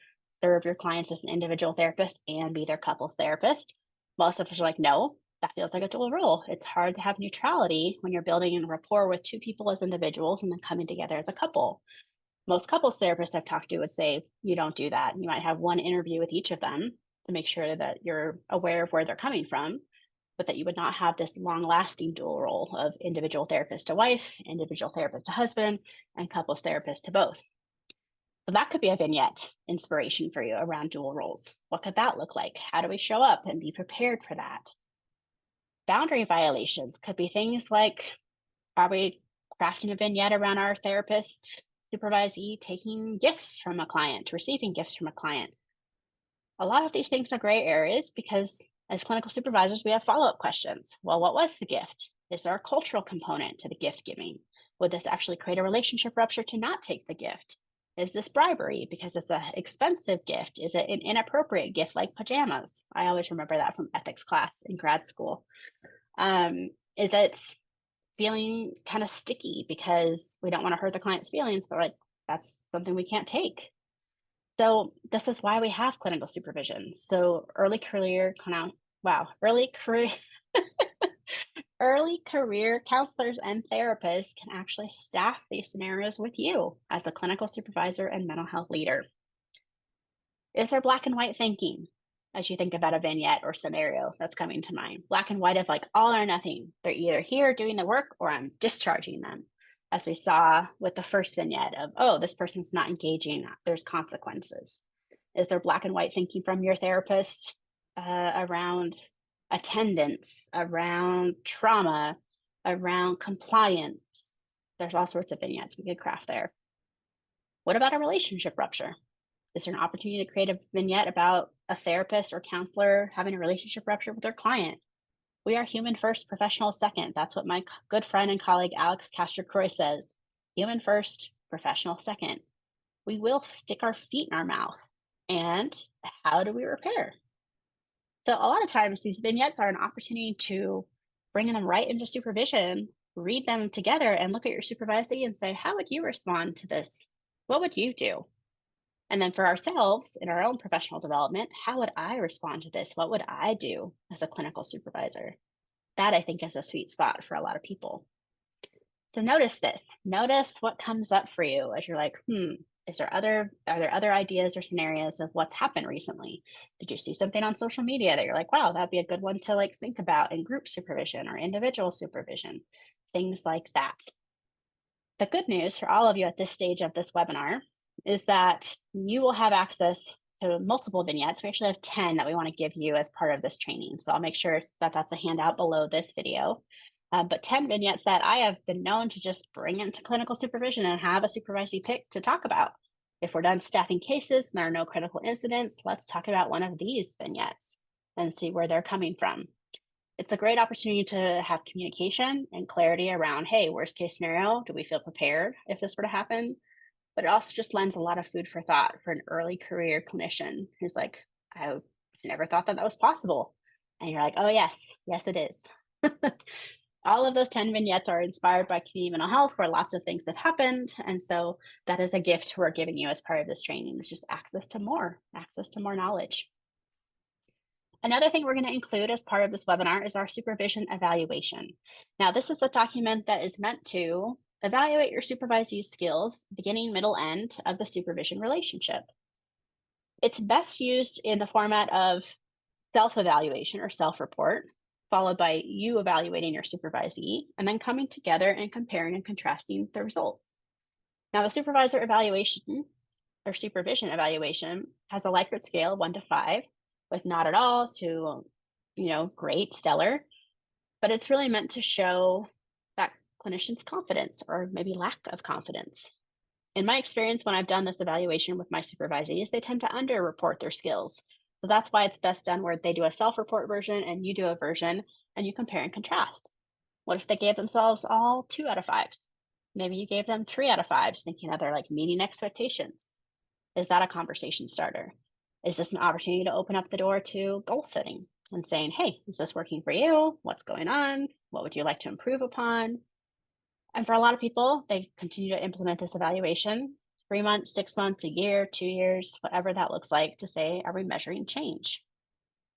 serve your clients as an individual therapist and be their couple therapist? Most of us are like, no, that feels like a dual role. It's hard to have neutrality when you're building a rapport with two people as individuals and then coming together as a couple. Most couples therapists I've talked to would say you don't do that. You might have one interview with each of them to make sure that you're aware of where they're coming from, but that you would not have this long-lasting dual role of individual therapist to wife, individual therapist to husband, and couples therapist to both. So that could be a vignette inspiration for you around dual roles. What could that look like? How do we show up and be prepared for that? Boundary violations could be things like, are we crafting a vignette around our therapist supervisee taking gifts from a client, receiving gifts from a client? A lot of these things are gray areas because as clinical supervisors, we have follow-up questions. Well, what was the gift? Is there a cultural component to the gift giving? Would this actually create a relationship rupture to not take the gift? Is this bribery because it's an expensive gift? Is it an inappropriate gift like pajamas? I always remember that from ethics class in grad school. Is it feeling kind of sticky because we don't want to hurt the client's feelings, but like that's something we can't take? So this is why we have clinical supervision. So early career early career counselors and therapists can actually staff these scenarios with you as a clinical supervisor and mental health leader. Is there black and white thinking? as you think about a vignette or scenario that's coming to mind? Black and white of like all or nothing. They're either here doing the work or I'm discharging them. As we saw with the first vignette of, oh, this person's not engaging, there's consequences. Is there black and white thinking from your therapist around attendance, around trauma, around compliance? There's all sorts of vignettes we could craft there. What about a relationship rupture? Is there an opportunity to create a vignette about a therapist or counselor having a relationship rupture with their client? We are human first, professional second. That's what my good friend and colleague Alex Castro-Croy says. Human first, professional second. We will stick our feet in our mouth. And how do we repair? So a lot of times these vignettes are an opportunity to bring them right into supervision, read them together and look at your supervisee and say, how would you respond to this? What would you do? And then for ourselves in our own professional development, how would I respond to this? What would I do as a clinical supervisor? That I think is a sweet spot for a lot of people. So notice this. Notice what comes up for you as you're like, are there other ideas or scenarios of what's happened recently? Did you see something on social media that you're like, wow, that'd be a good one to like think about in group supervision or individual supervision, things like that. The good news for all of you at this stage of this webinar is that you will have access to multiple vignettes. We actually have 10 that we want to give you as part of this training. So I'll make sure that that's a handout below this video. But 10 vignettes that I have been known to just bring into clinical supervision and have a supervisee pick to talk about. If we're done staffing cases and there are no critical incidents, let's talk about one of these vignettes and see where they're coming from. It's a great opportunity to have communication and clarity around, hey, worst case scenario, do we feel prepared if this were to happen? But it also just lends a lot of food for thought for an early career clinician who's like, I never thought that was possible. And you're like, oh, yes, it is. All of those 10 vignettes are inspired by community mental health, where lots of things have happened. And so that is a gift we're giving you as part of this training. It's just access to more knowledge. Another thing we're going to include as part of this webinar is our supervision evaluation. Now, this is a document that is meant to evaluate your supervisee's skills, beginning, middle, end of the supervision relationship. It's best used in the format of self-evaluation or self-report, followed by you evaluating your supervisee, and then coming together and comparing and contrasting the results. Now, the supervisor evaluation or supervision evaluation has a Likert scale of 1 to 5, with not at all to, great, stellar, but it's really meant to show that clinician's confidence or maybe lack of confidence. In my experience, when I've done this evaluation with my supervisees, they tend to underreport their skills. So that's why it's best done where they do a self-report version and you do a version and you compare and contrast. What if they gave themselves all 2 out of 5s? Maybe you gave them 3 out of 5s, thinking that they're like meeting expectations. Is that a conversation starter? Is this an opportunity to open up the door to goal setting and saying, hey, is this working for you? What's going on? What would you like to improve upon? And for a lot of people, they continue to implement this evaluation 3 months, 6 months, a year, 2 years, whatever that looks like, to say, are we measuring change?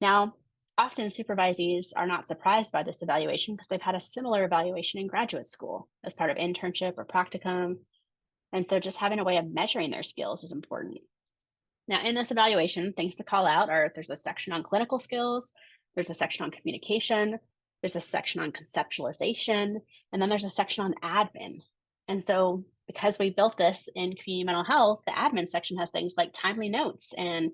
Now, often supervisees are not surprised by this evaluation because they've had a similar evaluation in graduate school as part of internship or practicum. And so just having a way of measuring their skills is important. Now, in this evaluation, things to call out are there's a section on clinical skills, there's a section on communication, there's a section on conceptualization, and then there's a section on admin. And so because we built this in community mental health, the admin section has things like timely notes and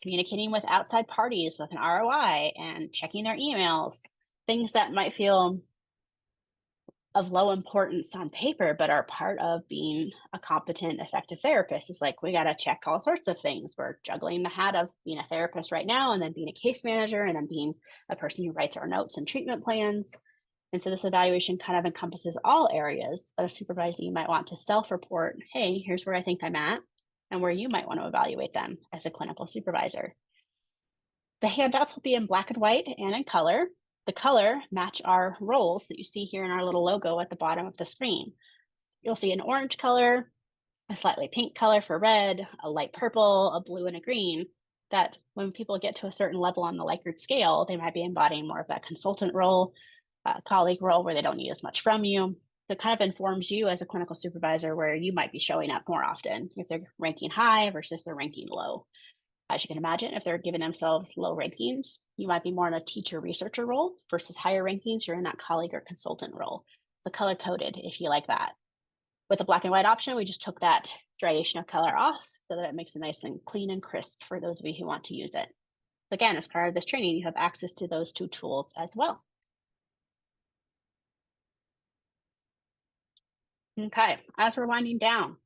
communicating with outside parties with an ROI and checking their emails, things that might feel of low importance on paper, but are part of being a competent, effective therapist. It's like, we got to check all sorts of things. We're juggling the hat of being a therapist right now, and then being a case manager, and then being a person who writes our notes and treatment plans. And so this evaluation kind of encompasses all areas that a supervisee might want to self-report, hey, here's where I think I'm at, and where you might want to evaluate them as a clinical supervisor. The handouts will be in black and white and in color. The color match our roles that you see here in our little logo at the bottom of the screen. You'll see an orange color, a slightly pink color for red, a light purple, a blue, and a green, that when people get to a certain level on the Likert scale, they might be embodying more of that consultant role, colleague role where they don't need as much from you. It kind of informs you as a clinical supervisor where you might be showing up more often, if they're ranking high versus they're ranking low. As you can imagine, if they're giving themselves low rankings, you might be more in a teacher researcher role versus higher rankings, you're in that colleague or consultant role. So color coded if you like that. With the black and white option, we just took that striation of color off so that it makes it nice and clean and crisp for those of you who want to use it. Again, as part of this training, you have access to those two tools as well. Okay, as we're winding down,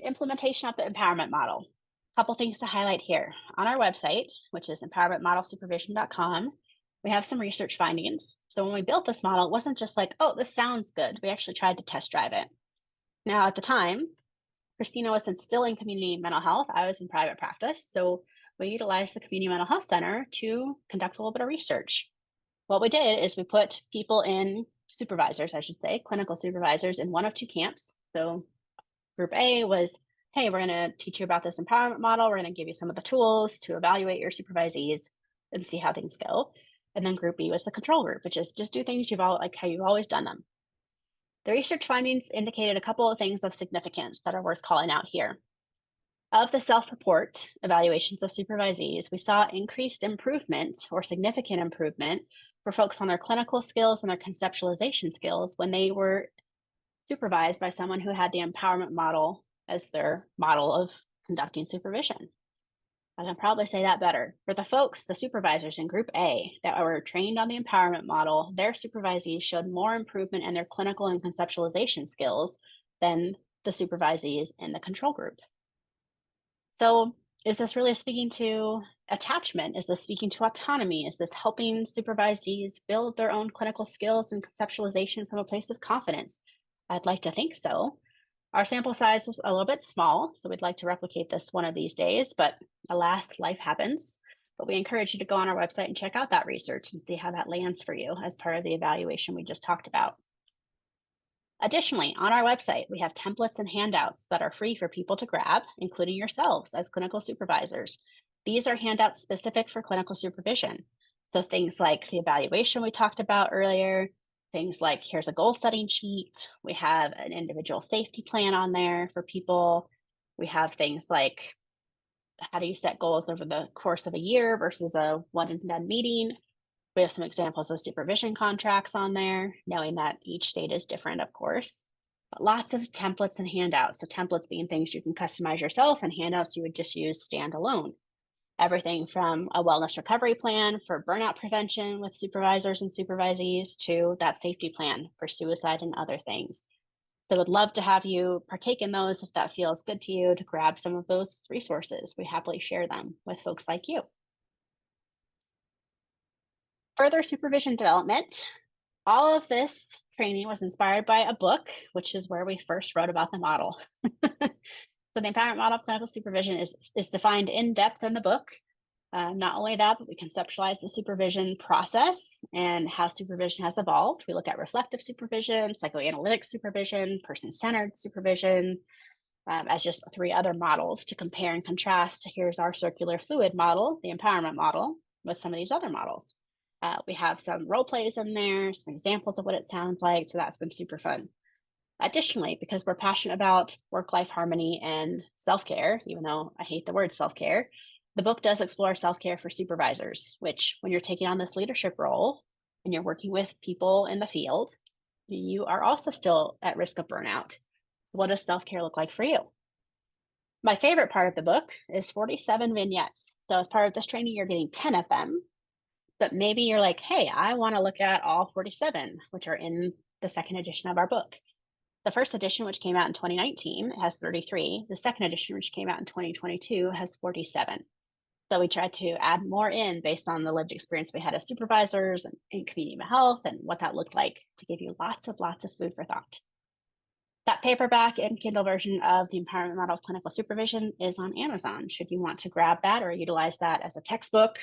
implementation of the empowerment model. A couple things to highlight here. On our website, which is empowermentmodelsupervision.com, we have some research findings. So when we built this model, it wasn't just like, oh, this sounds good. We actually tried to test drive it. Now, at the time, Christina was still in community mental health. I was in private practice. So we utilized the Community Mental Health Center to conduct a little bit of research. What we did is we put people in supervisors, I should say, clinical supervisors in one of two camps. So group A was, hey, we're going to teach you about this empowerment model. We're going to give you some of the tools to evaluate your supervisees and see how things go. And then group B was the control group, which is just do things like how you've always done them. The research findings indicated a couple of things of significance that are worth calling out here. Of the self-report evaluations of supervisees, we saw increased improvement or significant improvement for folks on their clinical skills and their conceptualization skills when they were supervised by someone who had the empowerment model as their model of conducting supervision. I can probably say that better. For the folks, the supervisors in Group A that were trained on the empowerment model, their supervisees showed more improvement in their clinical and conceptualization skills than the supervisees in the control group. So is this really speaking to attachment? Is this speaking to autonomy? Is this helping supervisees build their own clinical skills and conceptualization from a place of confidence? I'd like to think so. Our sample size was a little bit small, so we'd like to replicate this one of these days, but alas, life happens. But we encourage you to go on our website and check out that research and see how that lands for you as part of the evaluation we just talked about. Additionally, on our website, we have templates and handouts that are free for people to grab, including yourselves as clinical supervisors. These are handouts specific for clinical supervision. So things like the evaluation we talked about earlier, things like here's a goal setting sheet. We have an individual safety plan on there for people. We have things like how do you set goals over the course of a year versus a one and done meeting. We have some examples of supervision contracts on there, knowing that each state is different, of course, but lots of templates and handouts. So templates being things you can customize yourself and handouts you would just use standalone. Everything from a wellness recovery plan for burnout prevention with supervisors and supervisees to that safety plan for suicide and other things. So would love to have you partake in those if that feels good to you, to grab some of those resources. We happily share them with folks like you. Further supervision development. All of this training was inspired by a book, which is where we first wrote about the model. So the empowerment model of clinical supervision is defined in depth in the book. Not only that, but we conceptualize the supervision process and how supervision has evolved. We look at reflective supervision, psychoanalytic supervision, person-centered supervision, as just 3 other models to compare and contrast. Here's our circular fluid model, the empowerment model, with some of these other models. We have some role plays in there, some examples of what it sounds like, so that's been super fun. Additionally, because we're passionate about work-life harmony and self-care, even though I hate the word self-care, the book does explore self-care for supervisors, which when you're taking on this leadership role and you're working with people in the field, you are also still at risk of burnout. What does self-care look like for you? My favorite part of the book is 47 vignettes. So as part of this training, you're getting 10 of them, but maybe you're like, hey, I want to look at all 47, which are in the second edition of our book. The first edition, which came out in 2019, has 33. The second edition, which came out in 2022, has 47. So we tried to add more in based on the lived experience we had as supervisors and in community health and what that looked like to give you lots of food for thought. That paperback and Kindle version of the Empowerment Model of Clinical Supervision is on Amazon. Should you want to grab that or utilize that as a textbook,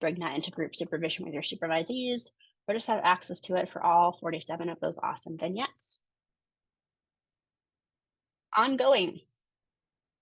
bring that into group supervision with your supervisees, or just have access to it for all 47 of those awesome vignettes. Ongoing.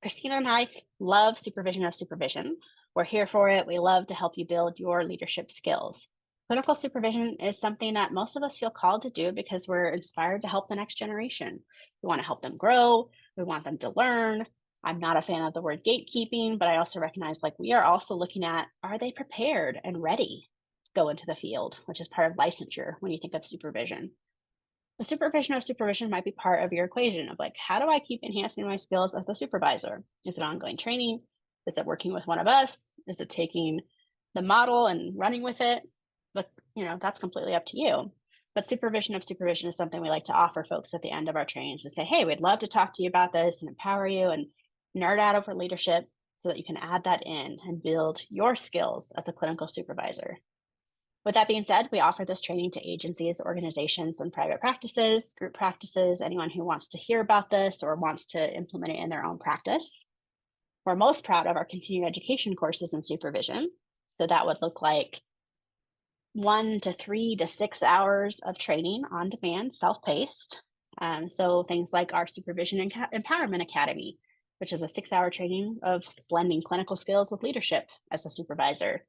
Christina and I love supervision of supervision. We're here for it. We love to help you build your leadership skills. Clinical supervision is something that most of us feel called to do because we're inspired to help the next generation. We want to help them grow. We want them to learn. I'm not a fan of the word gatekeeping, but I also recognize like we are also looking at, are they prepared and ready to go into the field, which is part of licensure when you think of supervision. The supervision of supervision might be part of your equation of like, how do I keep enhancing my skills as a supervisor? Is it ongoing training? Is it working with one of us? Is it taking the model and running with it? But that's completely up to you. But supervision of supervision is something we like to offer folks at the end of our trainings to say, hey, we'd love to talk to you about this and empower you and nerd out over leadership so that you can add that in and build your skills as a clinical supervisor. With that being said, we offer this training to agencies, organizations, and private practices, group practices, anyone who wants to hear about this or wants to implement it in their own practice. We're most proud of our continuing education courses in supervision. So that would look like 1 to 3 to 6 hours of training on demand, self-paced. So things like our Supervision Empowerment Academy, which is a 6-hour training of blending clinical skills with leadership as a supervisor.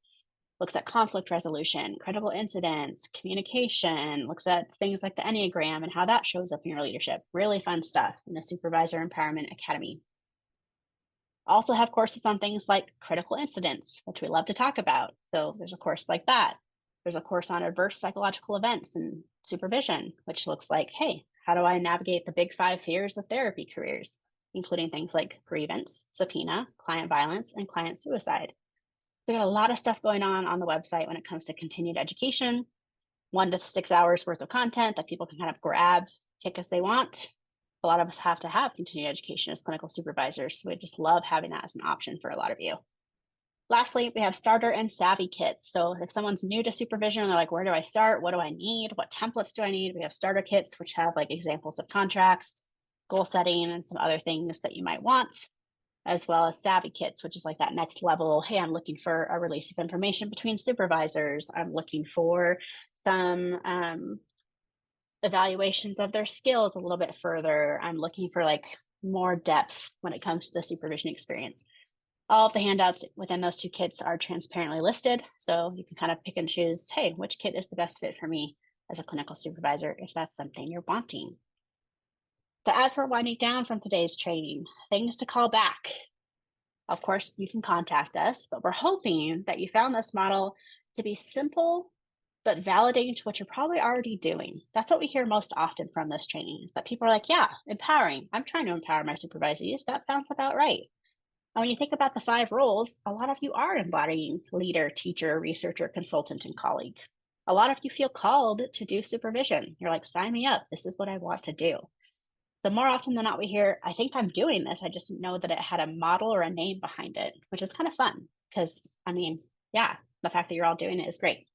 Looks at conflict resolution, credible incidents, communication, looks at things like the Enneagram and how that shows up in your leadership. Really fun stuff in the Supervisor Empowerment Academy. Also have courses on things like critical incidents, which we love to talk about. So there's a course like that. There's a course on adverse psychological events and supervision, which looks like, hey, how do I navigate the big 5 fears of therapy careers, including things like grievance, subpoena, client violence, and client suicide. We got a lot of stuff going on the website when it comes to continued education, 1 to 6 hours worth of content that people can kind of grab, pick as they want. A lot of us have to have continued education as clinical supervisors, so we just love having that as an option for a lot of you. Lastly, we have starter and savvy kits. So if someone's new to supervision, they're like, where do I start? What do I need? What templates do I need? We have starter kits, which have like examples of contracts, goal setting, and some other things that you might want, as well as savvy kits, which is like that next level. Hey, I'm looking for a release of information between supervisors. I'm looking for some evaluations of their skills a little bit further. I'm looking for like more depth when it comes to the supervision experience. All of the handouts within those 2 kits are transparently listed, so you can kind of pick and choose, hey, which kit is the best fit for me as a clinical supervisor if that's something you're wanting. So as we're winding down from today's training, things to call back. Of course, you can contact us, but we're hoping that you found this model to be simple, but validating to what you're probably already doing. That's what we hear most often from this training, is that people are like, yeah, empowering. I'm trying to empower my supervisees. That sounds about right. And when you think about the 5 roles, a lot of you are embodying leader, teacher, researcher, consultant, and colleague. A lot of you feel called to do supervision. You're like, sign me up. This is what I want to do. The more often than not we hear, I think I'm doing this. I just didn't know that it had a model or a name behind it, which is kind of fun because, yeah, the fact that you're all doing it is great.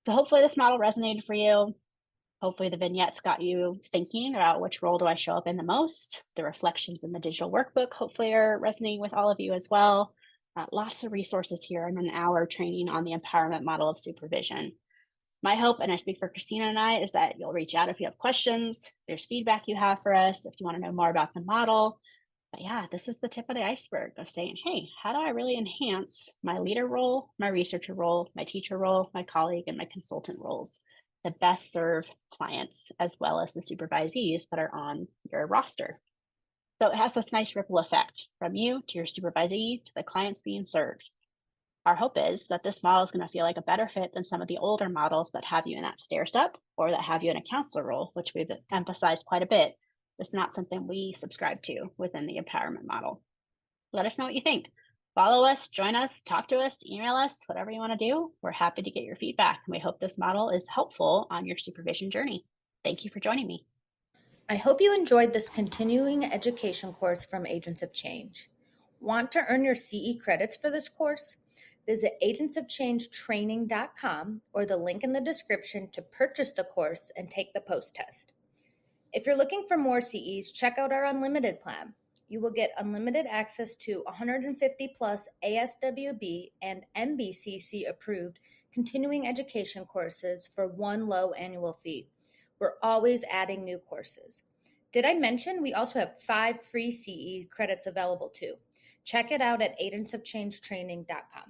So hopefully this model resonated for you. Hopefully the vignettes got you thinking about which role do I show up in the most. The reflections in the digital workbook hopefully are resonating with all of you as well. Lots of resources here in an hour training on the empowerment model of supervision. My hope, and I speak for Christina and I, is that you'll reach out if you have questions, if there's feedback you have for us, if you want to know more about the model. But yeah, this is the tip of the iceberg of saying, hey, how do I really enhance my leader role, my researcher role, my teacher role, my colleague, and my consultant roles to best serve clients as well as the supervisees that are on your roster. So it has this nice ripple effect from you to your supervisee to the clients being served. Our hope is that this model is going to feel like a better fit than some of the older models that have you in that stair step or that have you in a counselor role, which we've emphasized quite a bit. It's not something we subscribe to within the empowerment model. Let us know what you think. Follow us, join us, talk to us, email us, whatever you want to do. We're happy to get your feedback. And we hope this model is helpful on your supervision journey. Thank you for joining me. I hope you enjoyed this continuing education course from Agents of Change. Want to earn your CE credits for this course? Visit agentsofchangetraining.com or the link in the description to purchase the course and take the post-test. If you're looking for more CEs, check out our unlimited plan. You will get unlimited access to 150 plus ASWB and NBCC approved continuing education courses for one low annual fee. We're always adding new courses. Did I mention we also have 5 free CE credits available too? Check it out at agentsofchangetraining.com.